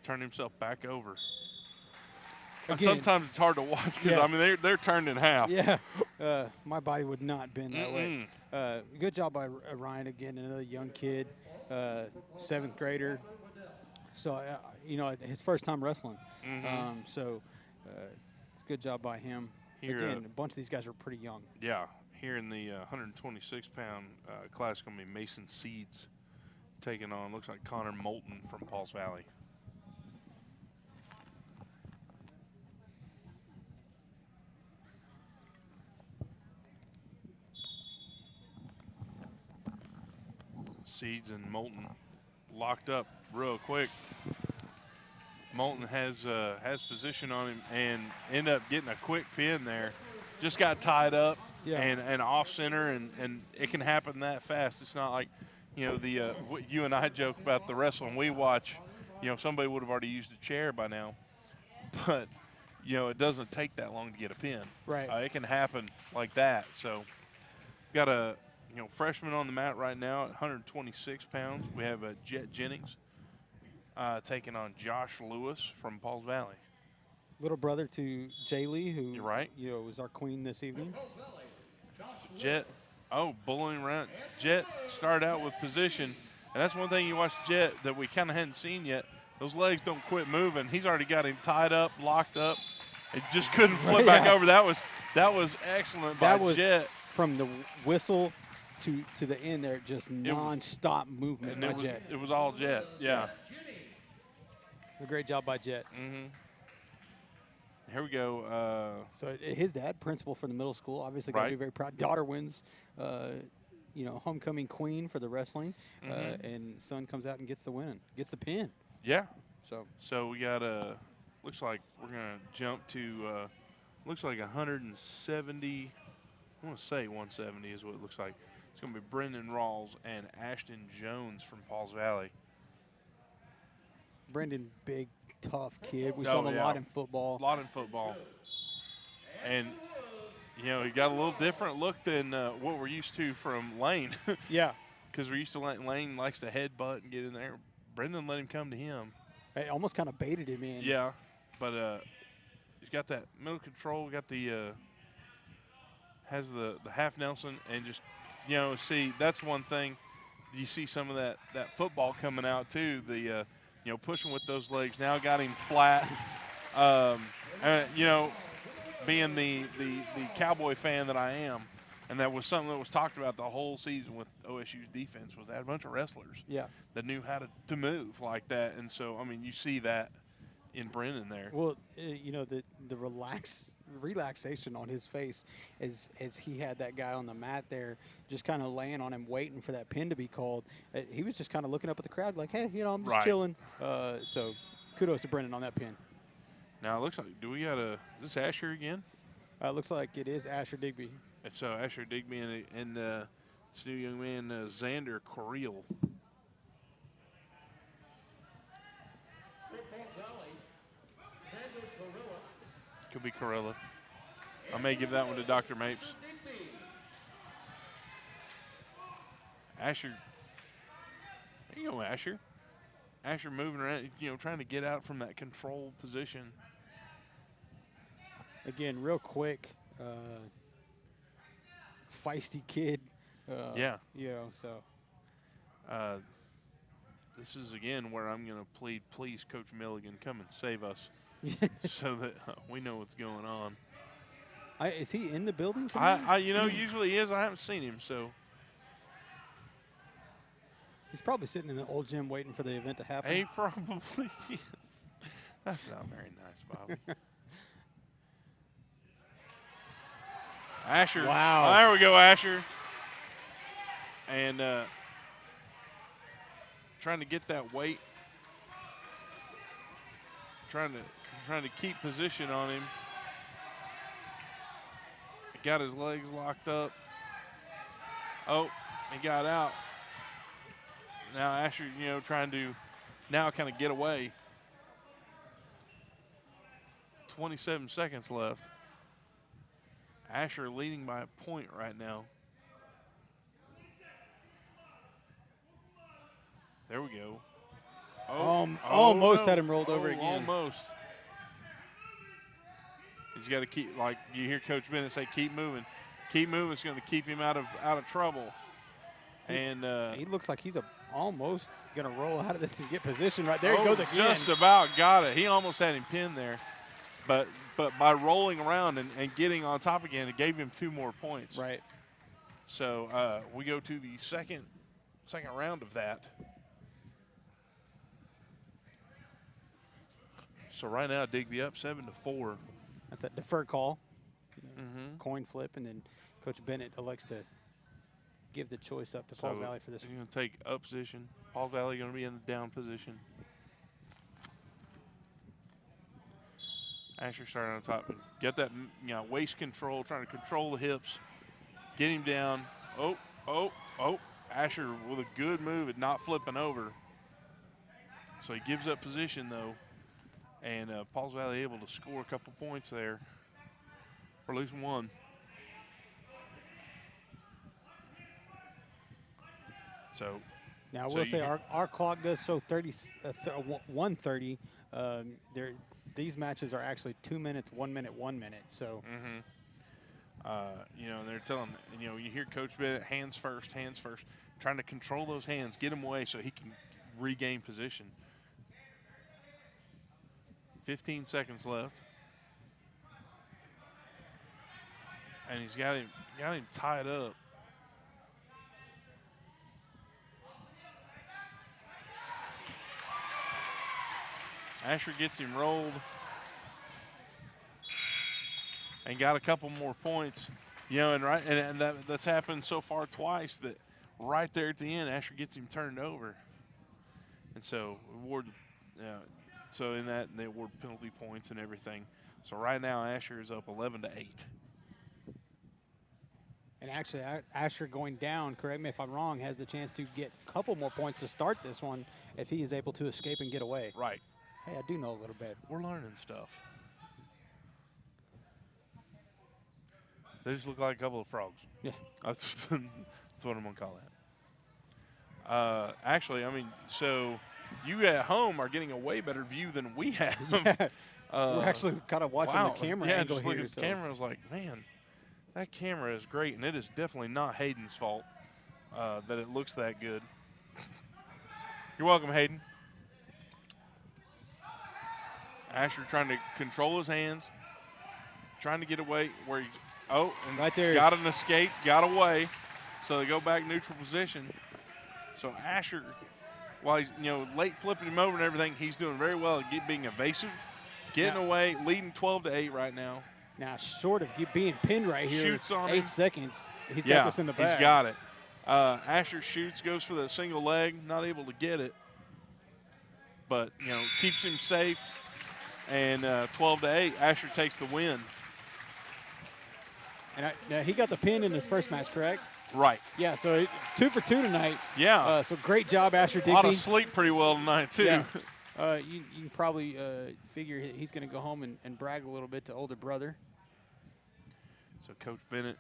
S5: turn himself back over.
S15: Again,
S5: sometimes it's hard to watch because I mean they're turned in half.
S15: Yeah, my body would not bend that way. Good job by Ryan again, another young kid, 7th grader. So his first time wrestling. So it's a good job by him. Again, a bunch of these guys are pretty young.
S5: Yeah, here in the 126-pound class, going to be Mason Seeds taking on, looks like Connor Moulton from Pauls Valley. Seeds and Moulton locked up real quick. Moulton has position on him and ended up getting a quick pin there. Just got tied up and off center, and it can happen that fast. It's not like, what you and I joke about the wrestling we watch, somebody would have already used a chair by now. But, it doesn't take that long to get a pin.
S15: Right.
S5: It can happen like that. So got a freshman on the mat right now at 126 pounds. We have Jet Jennings taking on Josh Lewis from Pauls Valley.
S15: Little brother to Jaylee, who
S5: You're right.
S15: Was our queen this evening.
S5: Jet Oh, bullying around. Jet started out with position, and that's one thing you watch Jet that we kind of hadn't seen yet. Those legs don't quit moving. He's already got him tied up, locked up. It just couldn't flip back over. That was excellent by Jet.
S15: From the whistle to the end there, just non-stop movement by Jet.
S5: It was all Jet, yeah.
S15: A great job by Jet.
S5: Mm-hmm. Here we go.
S15: So his dad, principal for the middle school, obviously got to be very proud. Daughter wins, homecoming queen for the wrestling, and son comes out and gets the win, gets the pin.
S5: Yeah.
S15: So
S5: we got looks like we're gonna jump to looks like 170. I want to say 170 is what it looks like. It's gonna be Brendan Rawls and Ashton Jones from Pauls Valley.
S15: Brendan, big, tough kid. We saw him a lot in football.
S5: A lot in football. And, he got a little different look than what we're used to from Lane.
S15: Yeah.
S5: Because we're used to Lane likes to headbutt and get in there. Brendan let him come to him.
S15: It almost kind of baited him in.
S5: Yeah. But he's got that middle control, got the has the half Nelson, and just, see, that's one thing. You see some of that football coming out too. The pushing with those legs. Now got him flat. Being the Cowboy fan that I am, and that was something that was talked about the whole season with OSU's defense, was they had a bunch of wrestlers that knew how to move like that. And so, you see that in Brendan there.
S15: Well, the relaxation on his face as he had that guy on the mat there just kind of laying on him waiting for that pin to be called. He was just kind of looking up at the crowd like, hey, I'm just chilling. So kudos to Brendan on that pin.
S5: Now it looks like, is this Asher again?
S15: Looks like it is Asher Digby.
S5: And so Asher Digby and this new young man, Xander Correal. Could be Corella. I may give that one to Dr. Mapes. Asher. Asher. Asher moving around, trying to get out from that control position.
S15: Again, real quick, feisty kid.
S5: This is, again, where I'm going to plead, please, Coach Milligan, come and save us so that we know what's going on.
S15: Is he in the building
S5: tonight? Usually he is. I haven't seen him, so.
S15: He's probably sitting in the old gym waiting for the event to happen.
S5: He probably is. That's not very nice, Bobby. Asher.
S15: Wow.
S5: Oh, there we go, Asher. And trying to get that weight. Trying to keep position on him. Got his legs locked up. Oh, he got out. Now Asher, trying to now kind of get away. 27 seconds left. Asher leading by a point right now. There we go.
S15: Almost had him rolled over again.
S5: Almost. He's got to keep, like you hear Coach Bennett say, keep moving. Keep moving is going to keep him out of trouble. And
S15: he looks like he's almost going to roll out of this and get position right there. He goes again.
S5: Just about got it. He almost had him pinned there. But by rolling around and getting on top again, it gave him 2 more points.
S15: Right.
S5: So we go to the second round of that. So right now, Digby up 7-4.
S15: That's that deferred call. Coin flip, and then Coach Bennett elects to give the choice up to Pauls Valley for this.
S5: He's going to take up position. Pauls Valley going to be in the down position. Asher starting on top. Get that waist control, trying to control the hips. Get him down. Oh. Asher with a good move and not flipping over. So he gives up position, though. And Pauls Valley able to score a couple points there. Or at least one. So
S15: now I will say our clock does show 1:30. These matches are actually 2 minutes, 1 minute, 1 minute. So
S5: You know, and they're telling, you know, you hear Coach Bennett, hands first, trying to control those hands, get him away so he can regain position. 15 seconds left. And he's got him tied up. Asher gets him rolled and got a couple more points. You know, and that's happened so far twice that right there at the end, Asher gets him turned over. And so so in that, they award penalty points and everything. So right now, Asher is up 11-8.
S15: And actually, Asher going down, correct me if I'm wrong, has the chance to get a couple more points to start this one if he is able to escape and get away.
S5: Right.
S15: Hey, I do know a little bit.
S5: We're learning stuff. They just look like a couple of frogs.
S15: Yeah.
S5: That's what I'm going to call that. Actually, I mean, so you at home are getting a way better view than we have.
S15: Yeah. We're actually kind of watching the camera angle
S5: just
S15: here.
S5: Look at the camera. I was like, man, that camera is great, and it is definitely not Hayden's fault that it looks that good. You're welcome, Hayden. Asher trying to control his hands, trying to get away where he and
S15: right there.
S5: Got an escape, got away, so they go back neutral position. So Asher, while he's late flipping him over and everything, he's doing very well at being evasive, getting away, leading 12-8 right now.
S15: Now, short of being pinned right here,
S5: shoots on
S15: 8 seconds, he's got this in the bag.
S5: He's got it. Asher shoots, goes for the single leg, not able to get it, but keeps him safe. And 12-8, Asher takes the win.
S15: And now he got the pin in his first match, correct?
S5: Right.
S15: Yeah, so 2 for 2 tonight.
S5: Yeah.
S15: So great job, Asher Digby.
S5: A lot of sleep pretty well tonight, too.
S15: Yeah. You can probably figure he's going to go home and brag a little bit to older brother.
S5: So Coach Bennett,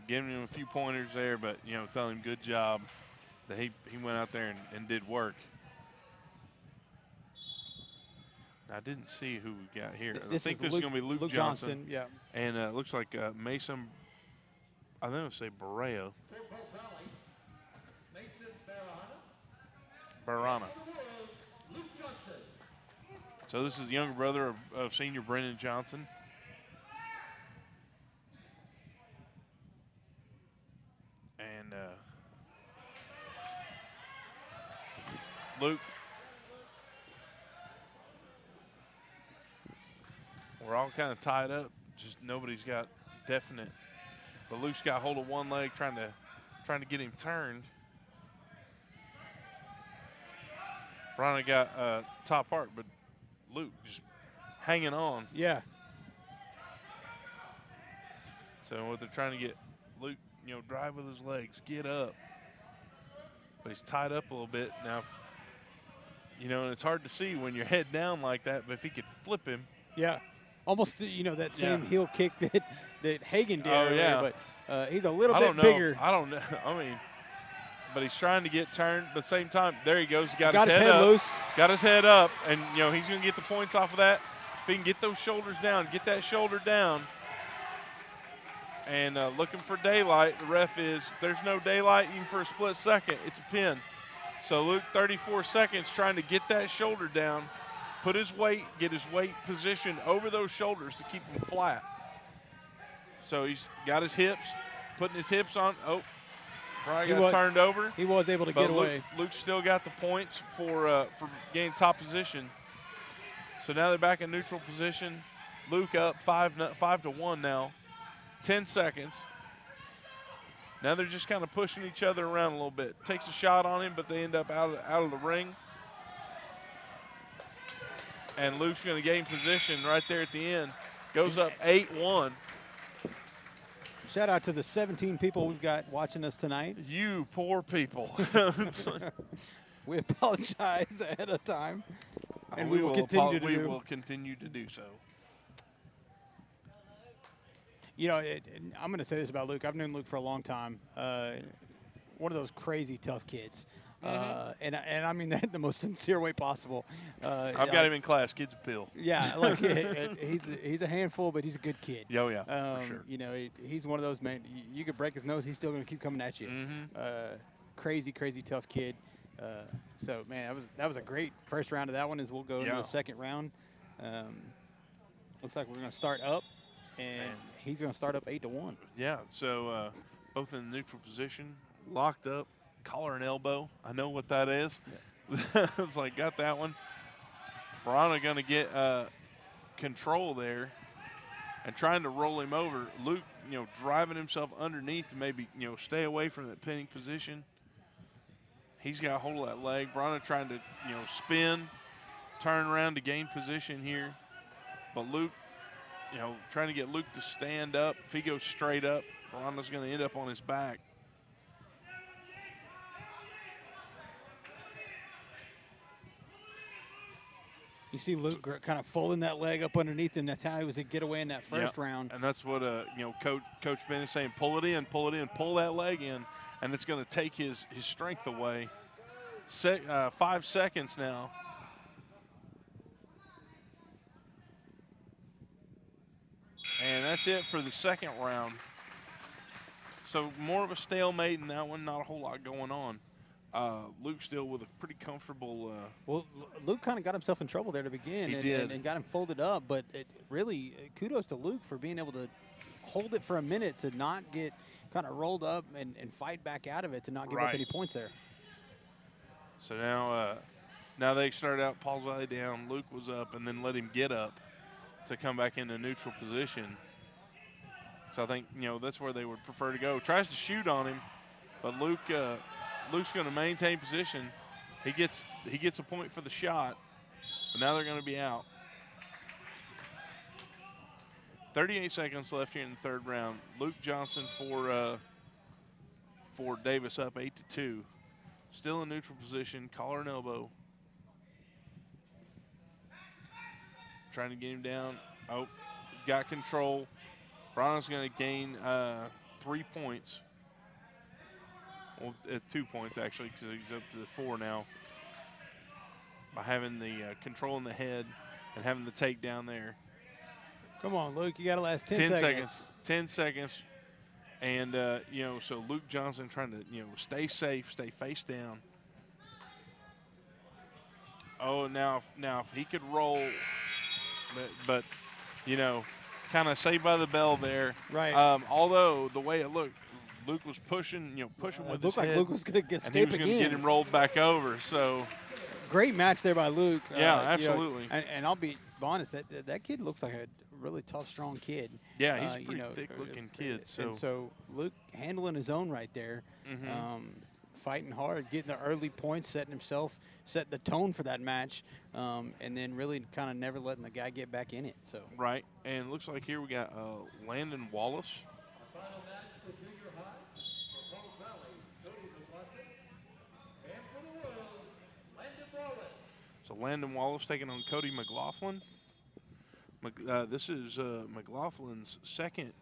S5: giving him a few pointers there, but, telling him good job that he went out there and did work. I didn't see who we got here. I think this is going to be Luke Johnson.
S15: Yeah.
S5: And it looks like Mason, I think it would say Barreo. Barana. So this is the younger brother of senior Brennan Johnson. And Luke. We're all kind of tied up. Just nobody's got definite. But Luke's got hold of one leg, trying to get him turned. Brana got top part, but Luke just hanging on.
S15: Yeah.
S5: So what they're trying to get Luke, drive with his legs, get up. But he's tied up a little bit now. And it's hard to see when you're head down like that. But if he could flip him.
S15: Yeah. Almost, that same heel kick that Hagan did earlier,
S5: yeah.
S15: But he's a little bit bigger.
S5: I don't know. I mean, but he's trying to get turned. But at the same time, there he goes. He got
S15: his
S5: head
S15: head
S5: up.
S15: loose.
S5: Got his head up, and he's going to get the points off of that. If he can get those shoulders down, get that shoulder down, and looking for daylight. The ref is. If there's no daylight, even for a split second, it's a pin. So Luke, 34 seconds, trying to get that shoulder down. Put his weight, get his weight positioned over those shoulders to keep him flat. So he's got his hips, putting his hips on. Oh, probably got turned over.
S15: He was able to get away.
S5: Luke still got the points for getting top position. So now they're back in neutral position. Luke up 5-1 now. 10 seconds. Now they're just kind of pushing each other around a little bit. Takes a shot on him, but they end up out of the ring. And Luke's going to gain position right there at the end. Goes up 8-1.
S15: Shout out to the 17 people we've got watching us tonight.
S5: You poor people.
S15: We apologize ahead of time. And we will
S5: continue to do so.
S15: I'm going to say this about Luke. I've known Luke for a long time. One of those crazy tough kids. And I mean that in the most sincere way possible.
S5: I've got him in class. Kid's a pill.
S15: Yeah, like he's a handful, but he's a good kid.
S5: Oh, yeah, for sure.
S15: You know, he's one of those, man, you could break his nose, he's still going to keep coming at you. Crazy tough kid. So, man, that was a great first round of that one. As we'll go into the second round. Looks like we're going to start up, and he's going to start up 8-1.
S5: Yeah, so both in the neutral position, locked up, collar and elbow. I know what that is. Yeah. It's like, got that one. Brana going to get control there and trying to roll him over. Luke, driving himself underneath to maybe, stay away from that pinning position. He's got a hold of that leg. Brana trying to, spin, turn around to gain position here. But Luke, trying to get Luke to stand up. If he goes straight up, Brana's going to end up on his back.
S15: You see Luke kind of folding that leg up underneath him. That's how he was able to get away in that first round.
S5: And that's what Coach Ben is saying. Pull that leg in, and it's going to take his strength away. 5 seconds now. And that's it for the second round. So more of a stalemate in that one. Not a whole lot going on. Luke still with a pretty comfortable.
S15: Well, Luke kind of got himself in trouble there to begin.
S5: He did.
S15: And got him folded up. But really, kudos to Luke for being able to hold it for a minute to not get kind of rolled up and fight back out of it, to not give up any points there.
S5: So now they started out Paul's Valley down. Luke was up and then let him get up to come back into neutral position. So I think, that's where they would prefer to go. Tries to shoot on him, but Luke's going to maintain position. He gets a point for the shot, but now they're going to be out. 38 seconds left here in the third round. Luke Johnson for Davis up 8-2. Still in neutral position, collar and elbow. Trying to get him down. Oh, got control. Brana's going to gain 3 points. Well, 2 points, actually, because he's up to 4 now. By having the control in the head and having the takedown there.
S15: Come on, Luke. You got to last 10 seconds.
S5: 10 seconds. And, so Luke Johnson trying to, stay safe, stay face down. Oh, now if he could roll, but kind of saved by the bell there.
S15: Right.
S5: Although the way it looked, Luke was pushing with his head.
S15: Looked like Luke was going to escape again.
S5: And he was going to get him rolled back over. So
S15: great match there by Luke.
S5: Yeah, absolutely.
S15: And I'll be honest, that kid looks like a really tough, strong kid.
S5: Yeah, he's a pretty thick-looking kid.
S15: And so Luke handling his own right there, fighting hard, getting the early points, setting the tone for that match, and then really kind of never letting the guy get back in it. So
S5: right, and it looks like here we got Landon Wallace.
S16: Our final match for junior high, for Pauls Valley, Cody McLaughlin, and for the Royals, Landon Wallace.
S5: So Landon Wallace taking on Cody McLaughlin. This is McLaughlin's second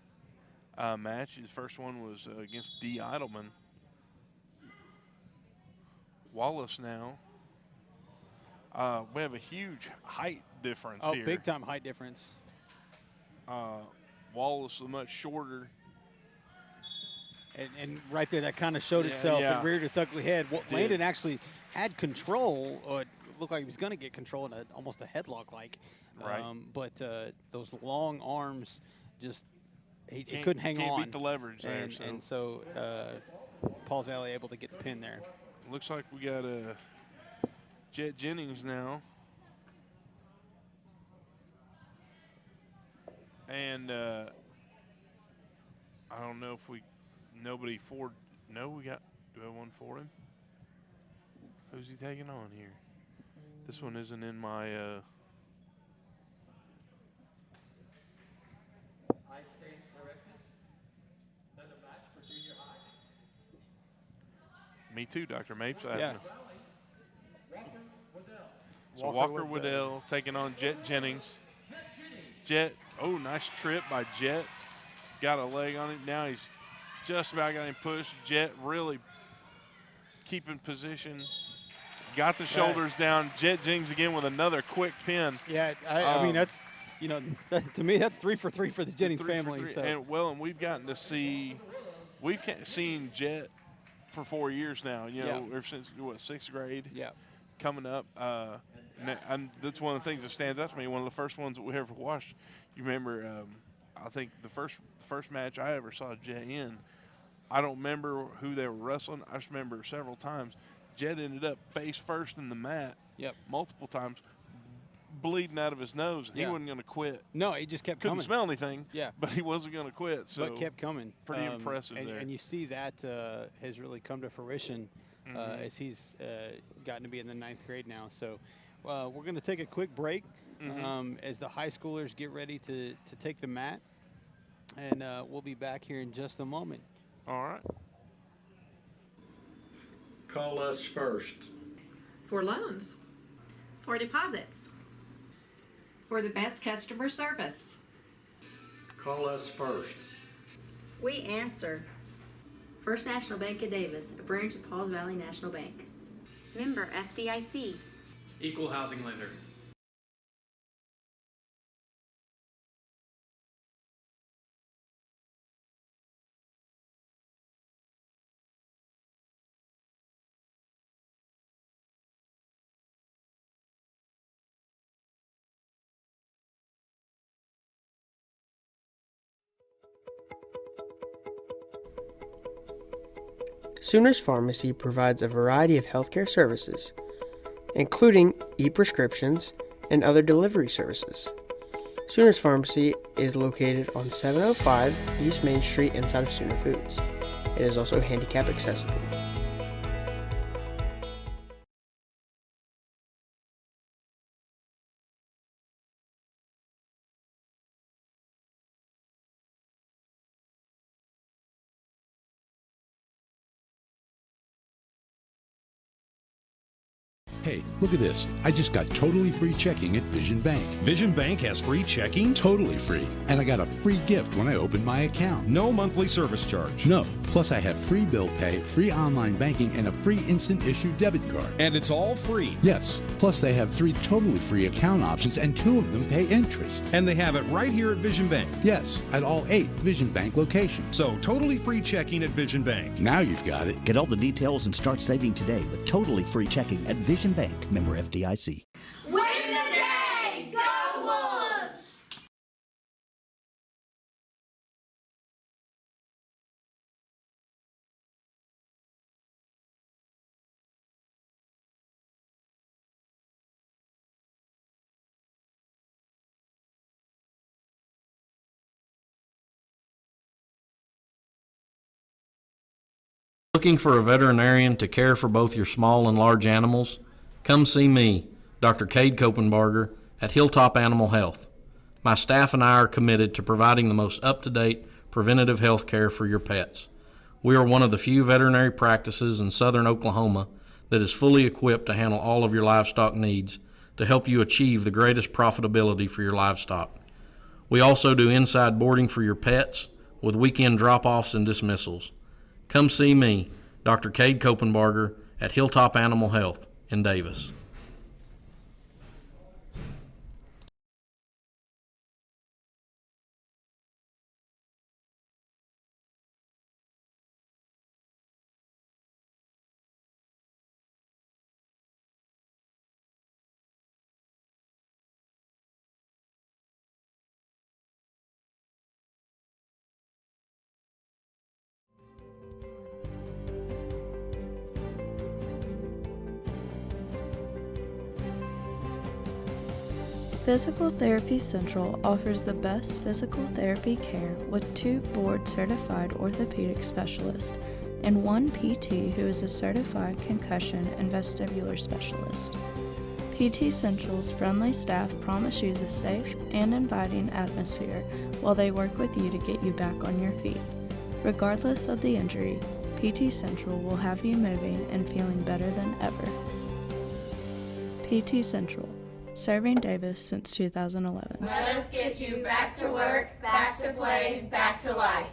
S5: match. His first one was against D. Eidelman. Wallace now. We have a huge height difference here.
S15: Oh, big-time height difference.
S5: Wallace is much shorter.
S15: And right there, that kind of showed itself and reared its ugly head. Landon actually had control, or it looked like he was going to get control in almost a headlock-like.
S5: Right.
S15: But those long arms just he couldn't hang on.
S5: Can't beat the leverage there.
S15: And so Pauls Valley able to get the pin there.
S5: Looks like we got Jet Jennings now. And I don't know if we do we have one for him? Who's he taking on here? This one isn't in my
S16: I stand corrected. Another match for junior high.
S5: Me too, Dr. Mapes.
S15: Yeah.
S5: So Walker Waddell taking on Jet Jennings. Jet, oh, nice trip by Jet. Got a leg on him. Now he's just about got him pushed. Jet really keeping position. Got the shoulders down. Jet Jings again with another quick pin.
S15: Yeah, I mean, that's, to me, that's 3 for 3 for the Jennings family. So.
S5: And we've gotten to see, we've seen Jet for 4 years now, ever since, 6th grade.
S15: Yeah.
S5: Coming up. And that's one of the things that stands out to me. One of the first ones that we ever watched. You remember, I think the first match I ever saw Jet in, I don't remember who they were wrestling. I just remember several times Jet ended up face first in the mat multiple times, bleeding out of his nose. He wasn't going to quit.
S15: No, he just kept
S5: Couldn't
S15: coming.
S5: smell anything,
S15: yeah,
S5: but he wasn't going to quit. So
S15: but kept coming.
S5: Pretty impressive there.
S15: And you see that has really come to fruition as he's gotten to be in the 9th grade now. So we're going to take a quick break as the high schoolers get ready to take the mat. And we'll be back here in just a moment.
S5: All right.
S13: Call us first.
S2: For loans.
S6: For deposits.
S4: For the best customer service.
S13: Call us first.
S3: We answer. First National Bank of Davis, a branch of Pauls Valley National Bank.
S6: Member FDIC.
S7: Equal housing lender.
S8: Sooners Pharmacy provides a variety of healthcare services, including e-prescriptions and other delivery services. Sooners Pharmacy is located on 705 East Main Street inside of Sooner Foods. It is also handicap accessible.
S9: Hey, look at this. I just got totally free checking at Vision Bank.
S10: Vision Bank has free checking?
S9: Totally free. And I got a free gift when I opened my account.
S10: No monthly service charge.
S9: No. Plus I have free bill pay, free online banking, and a free instant issue debit card.
S10: And it's all free?
S9: Yes. Plus they have 3 totally free account options and 2 of them pay interest.
S10: And they have it right here at Vision Bank?
S9: Yes, at all 8 Vision Bank locations.
S10: So totally free checking at Vision Bank.
S9: Now you've got it.
S11: Get all the details and start saving today with totally free checking at Vision Bank, member FDIC.
S12: Win the day! Go Wolves!
S13: Looking for a veterinarian to care for both your small and large animals? Come see me, Dr. Cade Kopenbarger, at Hilltop Animal Health. My staff and I are committed to providing the most up-to-date preventative health care for your pets. We are one of the few veterinary practices in southern Oklahoma that is fully equipped to handle all of your livestock needs to help you achieve the greatest profitability for your livestock. We also do inside boarding for your pets with weekend drop-offs and dismissals. Come see me, Dr. Cade Kopenbarger, at Hilltop Animal Health in Davis.
S14: Physical Therapy Central offers the best physical therapy care with 2 board-certified orthopedic specialists and 1 PT who is a certified concussion and vestibular specialist. PT Central's friendly staff promise you a safe and inviting atmosphere while they work with you to get you back on your feet. Regardless of the injury, PT Central will have you moving and feeling better than ever. PT Central, serving Davis since 2011.
S12: Let us get you back to work, back to play, back to life.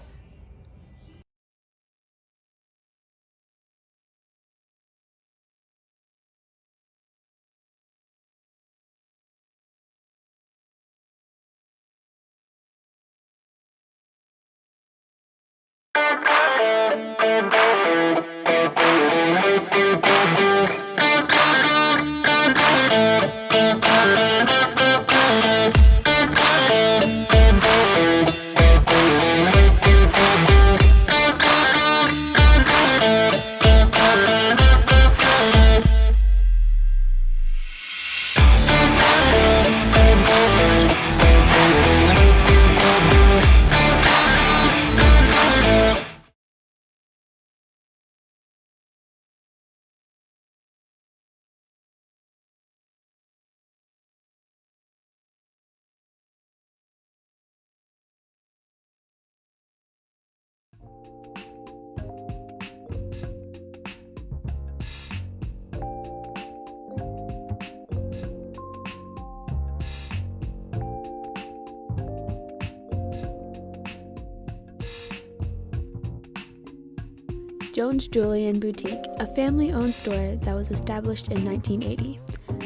S1: Jones Jewelry and Boutique, a family-owned store that was established in 1980.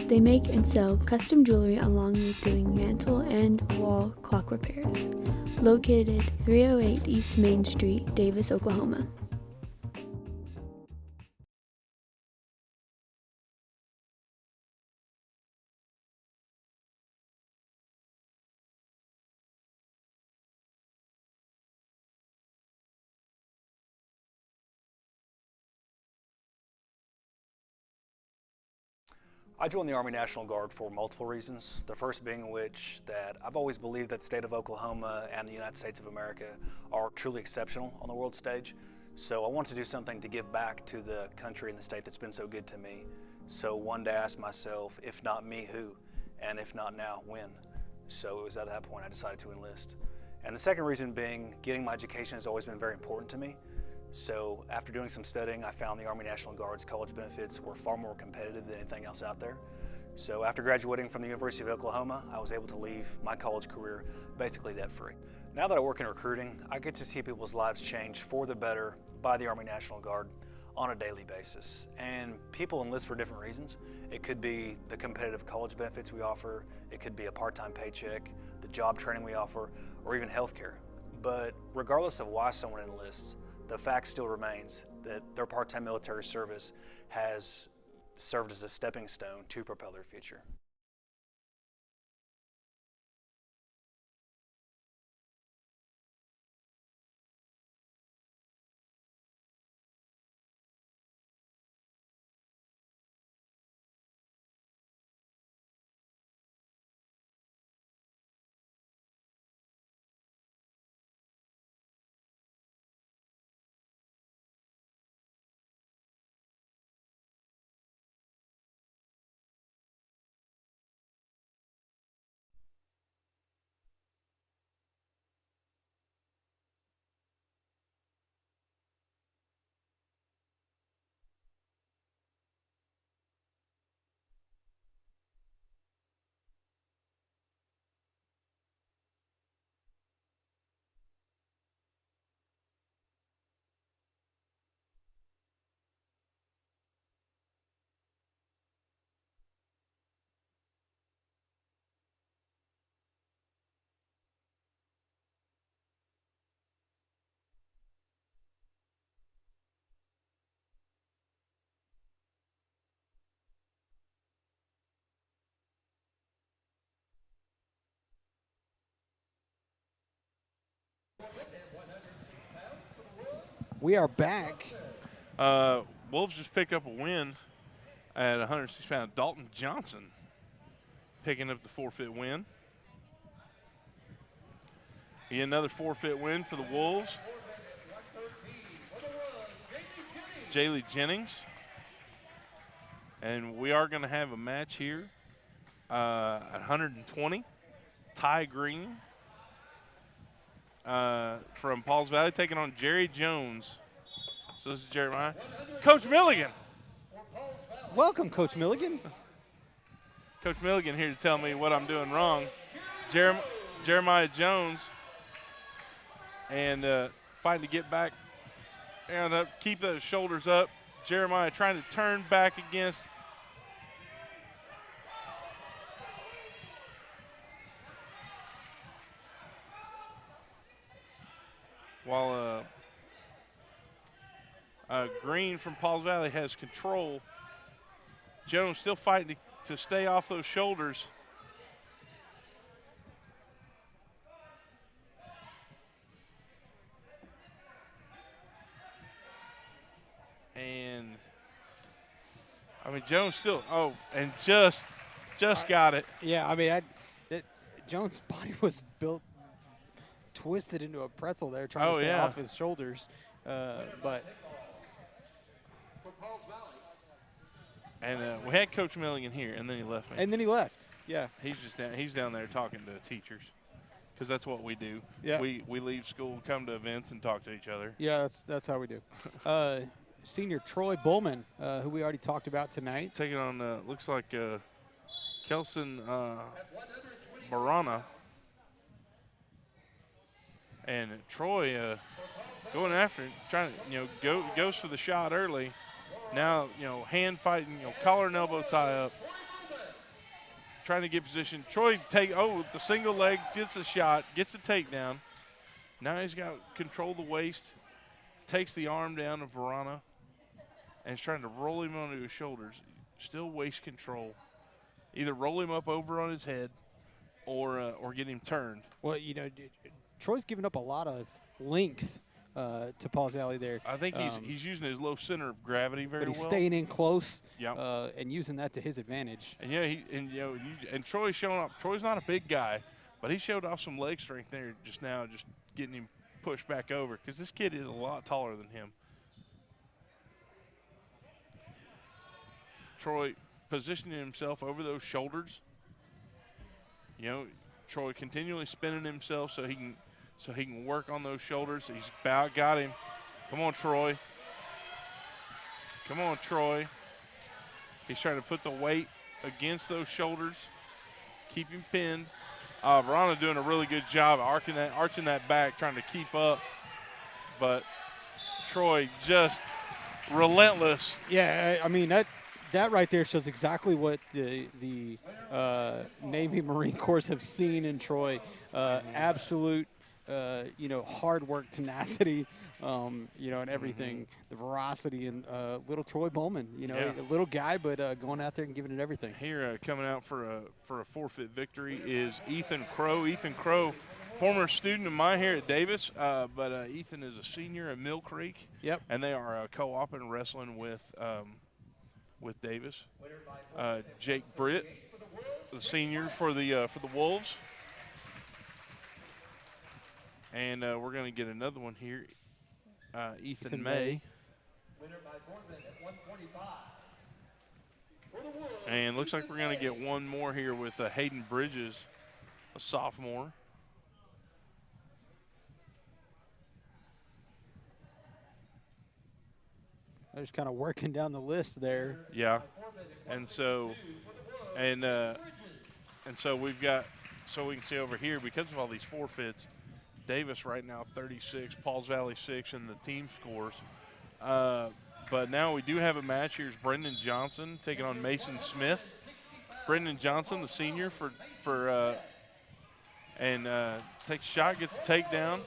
S1: They make and sell custom jewelry along with doing mantle and wall clock repairs. Located 308 East Main Street, Davis, Oklahoma.
S17: I joined the Army National Guard for multiple reasons. The first being which that I've always believed that the state of Oklahoma and the United States of America are truly exceptional on the world stage. So I wanted to do something to give back to the country and the state that's been so good to me. So one day I asked myself, if not me, who? And if not now, when? So it was at that point I decided to enlist. And the second reason being, getting my education has always been very important to me. So after doing some studying, I found the Army National Guard's college benefits were far more competitive than anything else out there. So after graduating from the University of Oklahoma, I was able to leave my college career basically debt-free. Now that I work in recruiting, I get to see people's lives change for the better by the Army National Guard on a daily basis. And people enlist for different reasons. It could be the competitive college benefits we offer, it could be a part-time paycheck, the job training we offer, or even healthcare. But regardless of why someone enlists, the fact still remains that their part-time military service has served as a stepping stone to propel their future.
S15: We are back.
S5: Wolves just picked up a win at 106 pounds. Dalton Johnson picking up the forfeit win. Another forfeit win for the Wolves. Jaylee Jennings. And we are going to have a match here at 120. Ty Green from Pauls Valley taking on Jerry Jones. So this is Jeremiah. Coach Milligan.
S15: Welcome, Coach Milligan.
S5: Coach Milligan here to tell me what I'm doing wrong. Jeremiah Jones and fighting to get back and keep those shoulders up. Jeremiah trying to turn back against while Green from Pauls Valley has control. Jones still fighting to stay off those shoulders. And I mean Jones still and just got it.
S15: Yeah, I mean Jones' body was twisted into a pretzel there, trying to stay off his shoulders, but.
S5: And we had Coach Milligan here, and then he left me.
S15: And then he left. Yeah.
S5: He's down there talking to teachers, because that's what we do.
S15: Yeah.
S5: We leave school, come to events, and talk to each other.
S15: Yeah, that's how we do. Senior Troy Bullman, who we already talked about tonight,
S5: taking on looks like Kelson Barana. And Troy going after it, trying to, goes for the shot early. Now, hand fighting, collar and elbow tie up. Trying to get position. Troy with the single leg, gets a shot, gets a takedown. Now he's got control of the waist, takes the arm down of Verana, and is trying to roll him onto his shoulders. Still waist control. Either roll him up over on his head or get him turned.
S15: Well, Troy's given up a lot of length to Paul's Valley there.
S5: I think he's using his low center of gravity very well.
S15: But he's staying in close
S5: Yep.
S15: and using that to his advantage.
S5: And Troy's showing up. Troy's not a big guy, but he showed off some leg strength there just now, just getting him pushed back over because this kid is a lot taller than him. Troy positioning himself over those shoulders. Troy continually spinning himself so he can work on those shoulders. He's got him. Come on, Troy. Come on, Troy. He's trying to put the weight against those shoulders, keep him pinned. Verana doing a really good job arching that back, trying to keep up. But Troy just relentless.
S15: Yeah, I mean, that right there shows exactly what the Navy Marine Corps have seen in Troy. Absolute, hard work, tenacity, and everything. The veracity and little Troy Bowman. A little guy, but going out there and giving it everything.
S5: Here, coming out for a forfeit victory is Ethan Crow. Ethan Crow, former student of mine here at Davis, but Ethan is a senior at Mill Creek.
S15: Yep.
S5: And they are co-oping wrestling with Davis. Jake Britt, the senior for the Wolves. And we're going to get another one here. Ethan May.
S16: Winner by forfeit at 145. For the Wolves.
S5: And looks like we're going to get one more here with Hayden Bridges, a sophomore.
S15: They're just kind of working down the list there.
S5: Yeah, and so we've got, so we can see over here, because of all these forfeits, Davis right now 36, Pauls Valley 6 in the team scores. But now we do have a match. Here's Brendan Johnson taking on Mason Smith. Brendan Johnson, the senior, takes a shot, gets a takedown,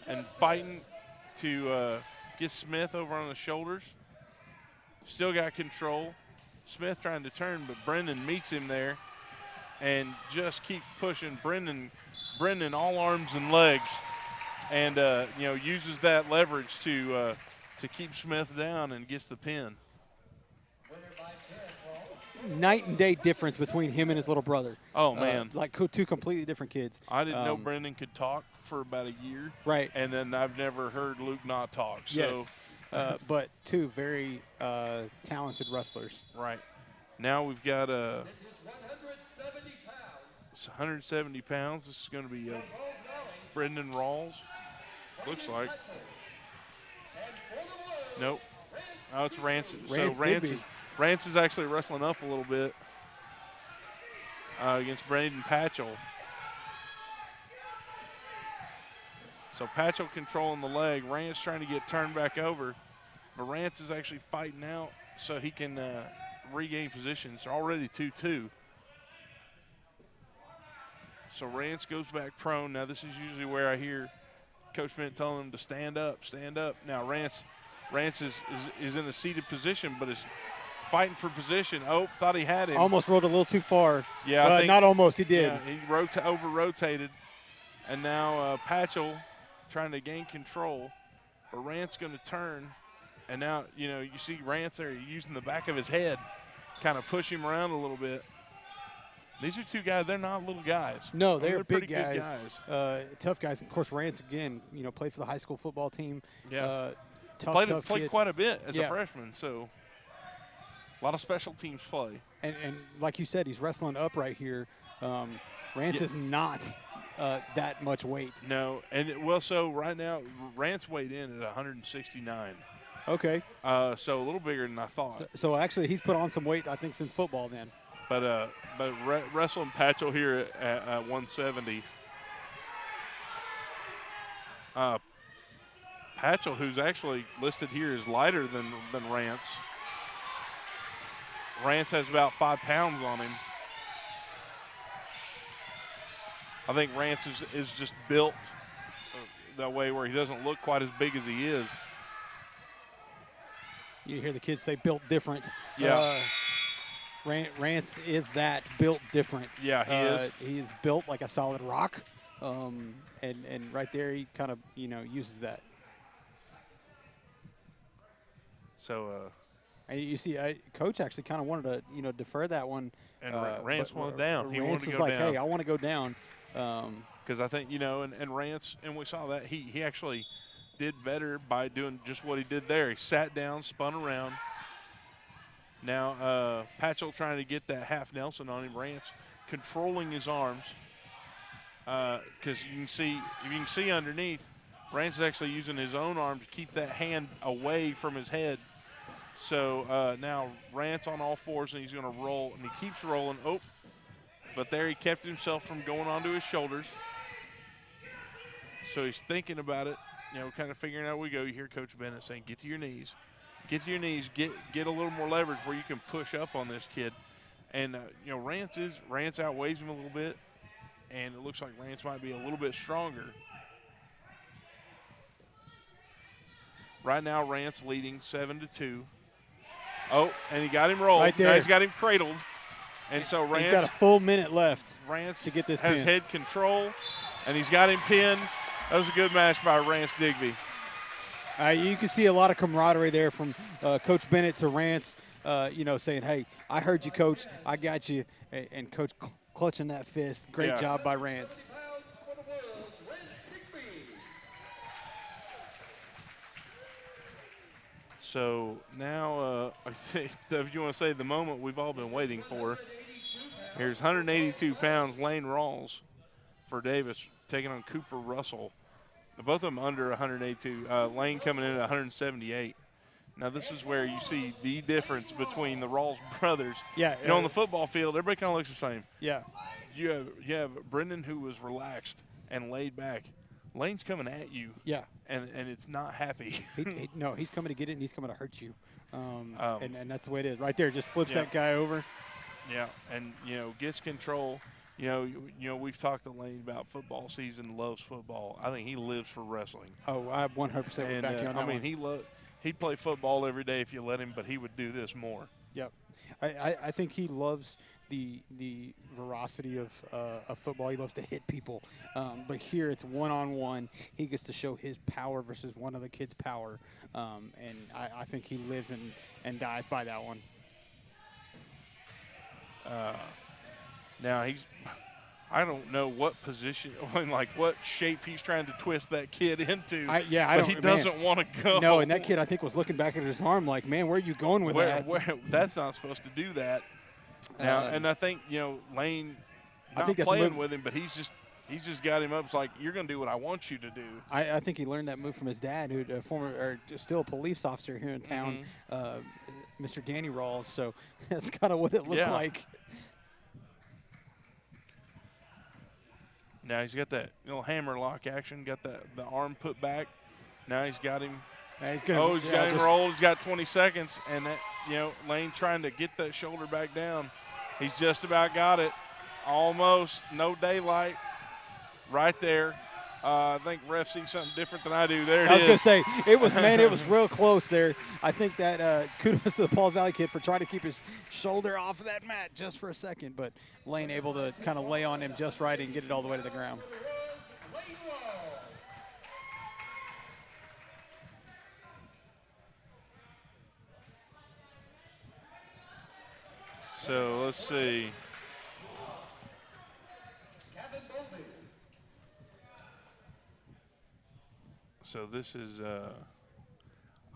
S5: and fighting to get Smith over on the shoulders. Still got control. Smith trying to turn, but Brendan meets him there and just keeps pushing. Brendan all arms and legs, and uses that leverage to keep Smith down and gets the pin.
S15: Night and day difference between him and his little brother.
S5: Oh, man.
S15: Like two completely different kids.
S5: I didn't know Brendan could talk for about a year.
S15: Right.
S5: And then I've never heard Luke not talk. So.
S15: Yes. But two very talented wrestlers.
S5: Right. Now we've got
S16: This is 170 pounds.
S5: It's 170 pounds. This is going to be Brendan Rawls. Looks like. Nope. Oh, it's Rance. Rance is actually wrestling up a little bit against Braden Patchell. So Patchell controlling the leg. Rance trying to get turned back over. But Rance is actually fighting out so he can regain position. It's already 2-2. So Rance goes back prone. Now this is usually where I hear Coach Bennett telling him to stand up, stand up. Now Rance is in a seated position, but is fighting for position. Oh, thought he had him.
S15: Almost rolled a little too far.
S5: Yeah, I think,
S15: not almost. He did.
S5: Yeah, he over-rotated. And now Patchell trying to gain control. But Rance going to turn. And now, you see Rance there using the back of his head, kind of push him around a little bit. These are two guys. They're not little guys.
S15: No,
S5: they're
S15: big
S5: pretty
S15: guys.
S5: Good guys.
S15: Tough guys. Of course, Rance, again, played for the high school football team.
S5: Yeah.
S15: Tough
S5: played
S15: kid.
S5: quite a bit as a freshman, so a lot of special teams play.
S15: And like you said, he's wrestling up right here. Rance is not that much weight.
S5: No, so right now, Rance weighed in at 169.
S15: Okay.
S5: So a little bigger than I thought.
S15: So actually, he's put on some weight, I think, since football then.
S5: But wrestling Patchell here at 170. Patchell, who's actually listed here as lighter than Rance. Rance has about 5 pounds on him. I think Rance is just built that way where he doesn't look quite as big as he is.
S15: You hear the kids say built different.
S5: Yeah.
S15: Rance is that built different.
S5: Yeah, he is.
S15: He's built like a solid rock. And right there he kind of, uses that.
S5: So
S15: you see, Coach actually kind of wanted to, defer that one.
S5: And Rance wanted down. He
S15: Rance
S5: wanted to
S15: was
S5: go
S15: like,
S5: down.
S15: hey, I want to go down.
S5: Because I think, and Rance, and we saw that, he actually did better by doing just what he did there. He sat down, spun around. Now Patchell trying to get that half Nelson on him. Rance controlling his arms. Because you can see underneath, Rance is actually using his own arm to keep that hand away from his head. So now Rance on all fours, and he's going to roll, and he keeps rolling. Oh, but there he kept himself from going onto his shoulders. So he's thinking about it, kind of figuring out where we go. You hear Coach Bennett saying, get to your knees. Get to your knees. Get a little more leverage where you can push up on this kid. And, Rance outweighs him a little bit, and it looks like Rance might be a little bit stronger. Right now, Rance leading 7-2. Oh, and he got him rolled.
S15: Right there.
S5: Now he's got him cradled. And so Rance.
S15: He's got a full minute left.
S5: Rance
S15: to get this
S5: has
S15: pin.
S5: Head control, and he's got him pinned. That was a good match by Rance Digby.
S15: You can see a lot of camaraderie there from Coach Bennett to Rance, saying, hey, I heard you, Coach. I got you. And Coach clutching that fist. Great job by Rance.
S5: So now I think, if you want to say the moment we've all been waiting for, here's 182 pounds Lane Rawls for Davis taking on Cooper Russell. Both of them under 182. Lane coming in at 178. Now this is where you see the difference between the Rawls brothers.
S15: Yeah.
S5: On the football field, everybody kind of looks the same.
S15: Yeah.
S5: You have Brendan, who was relaxed and laid back. Lane's coming at you.
S15: Yeah.
S5: And it's not happy.
S15: No, he's coming to get it, and he's coming to hurt you. And that's the way it is. Right there, just flips that guy over.
S5: Yeah, and, gets control. We've talked to Lane about football season, loves football. I think he lives for wrestling.
S15: Oh, I 100% would back you on that one.
S5: He'd play football every day if you let him, but he would do this more.
S15: Yep. I think he loves the veracity of football. He loves to hit people. But here it's one-on-one. He gets to show his power versus one other kid's power. And I think he lives and dies by that one.
S5: Now I don't know what position, what shape he's trying to twist that kid into. He doesn't want to go.
S15: No, and that kid I think was looking back at his arm like, man, where are you going with that?
S5: That's not supposed to do that. Now, and I think Lane not playing with him, but he's just got him up. It's like, you're going to do what I want you to do.
S15: I think he learned that move from his dad, who's still a police officer here in town, Mr. Danny Rawls. So that's kind of what it looked like.
S5: Now he's got that hammer lock action, got the arm put back. Now he's got him.
S15: He's
S5: got him rolled. He's got 20 seconds, and that Lane trying to get that shoulder back down. He's just about got it. Almost. No daylight. Right there. I think refs see something different than I do. There it is.
S15: I was going to say, it was real close there. I think that kudos to the Pauls Valley kid for trying to keep his shoulder off of that mat just for a second, but Lane able to kind of lay on him just right and get it all the way to the ground.
S5: So let's see. So this is,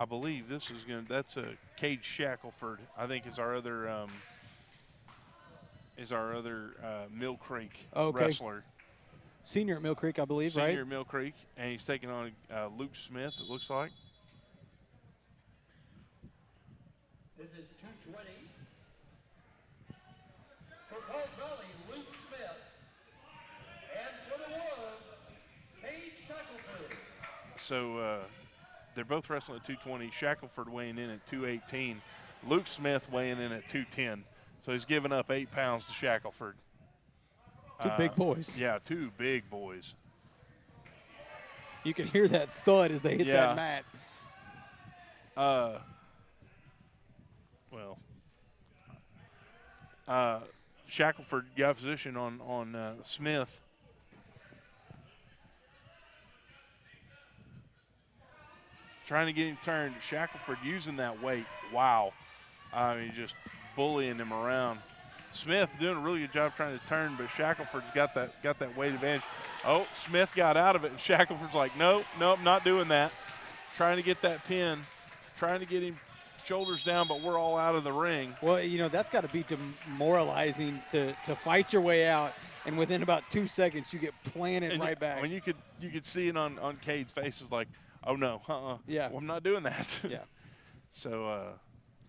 S5: I believe this is that's a Cade Shackelford. I think is our other Mill Creek wrestler.
S15: Senior at Mill Creek, I believe, right?
S5: Senior at Mill Creek, and he's taking on Luke Smith, it looks like.
S16: This is 220. For Pauls Valley, Luke Smith. And for the Wolves, Cade Shackelford.
S5: So they're both wrestling at 220. Shackelford weighing in at 218. Luke Smith weighing in at 210. So he's giving up 8 pounds to Shackelford.
S15: Two big boys.
S5: Yeah, 2 big boys.
S15: You can hear that thud as they hit that mat.
S5: Shackelford got position on Smith. Trying to get him turned. Shackelford using that weight. Wow. I mean, just bullying him around. Smith doing a really good job trying to turn, but Shackelford's got that weight advantage. Oh, Smith got out of it, and Shackelford's like, nope, not doing that. Trying to get that pin, trying to get him shoulders down, but we're all out of the ring.
S15: Well, that's got to be demoralizing to fight your way out, and within about 2 seconds you get planted right back.
S5: I mean, you could see it on Cade's face. It was like, oh no,
S15: yeah,
S5: well, I'm not doing that.
S15: Yeah.
S5: So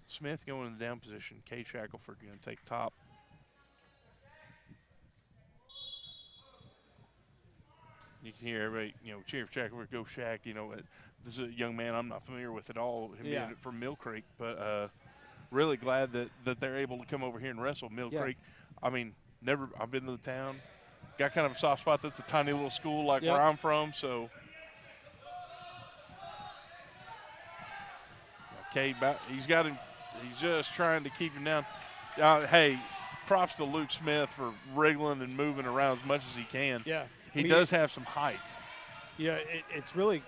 S5: Smith going in the down position. Cade Shackelford going to take top. You can hear everybody, cheer for Shackelford, go Shack. This is a young man I'm not familiar with at all, him being from Mill Creek, but really glad that they're able to come over here and wrestle Mill Creek. I mean, I've been to the town, got kind of a soft spot. That's a tiny little school like where I'm from, so. Cade, he's got him, he's just trying to keep him down. Hey, props to Luke Smith for wriggling and moving around as much as he can.
S15: Yeah.
S5: He does have some height.
S15: Yeah, it's really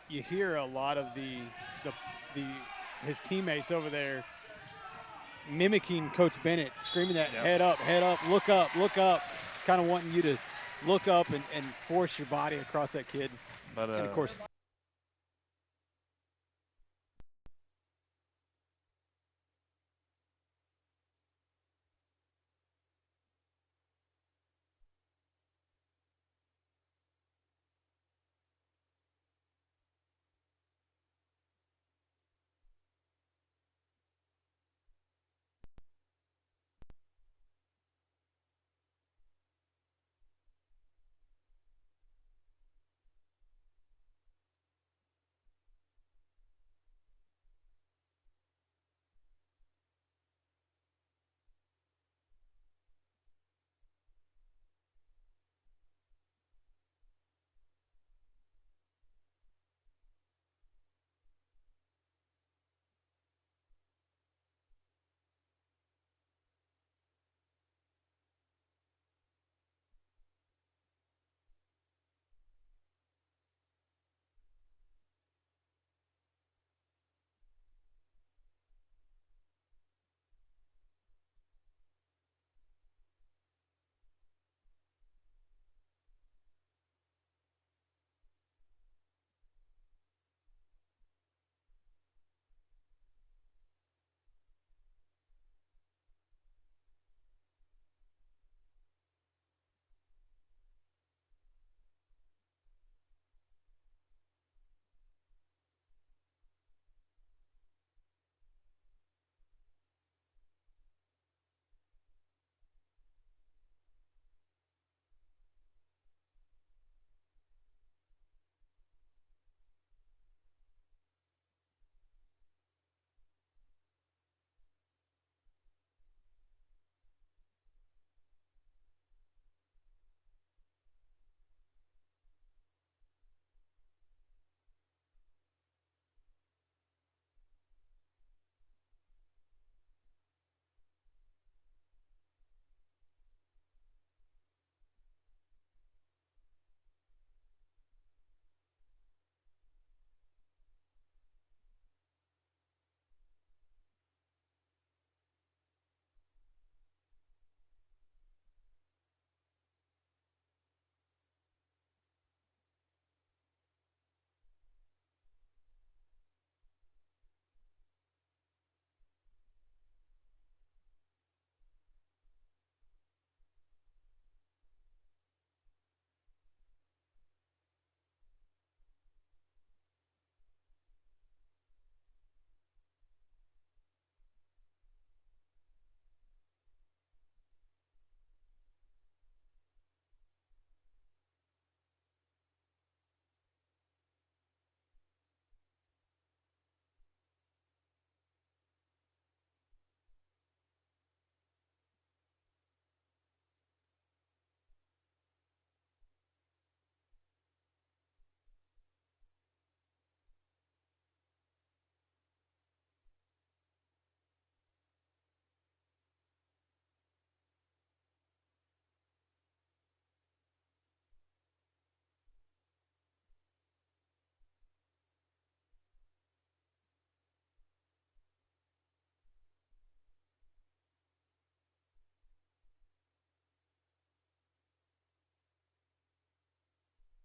S15: you hear a lot of his teammates over there mimicking Coach Bennett, screaming that head up, look up, kind of wanting you to look up and force your body across that kid.
S5: But
S15: and of course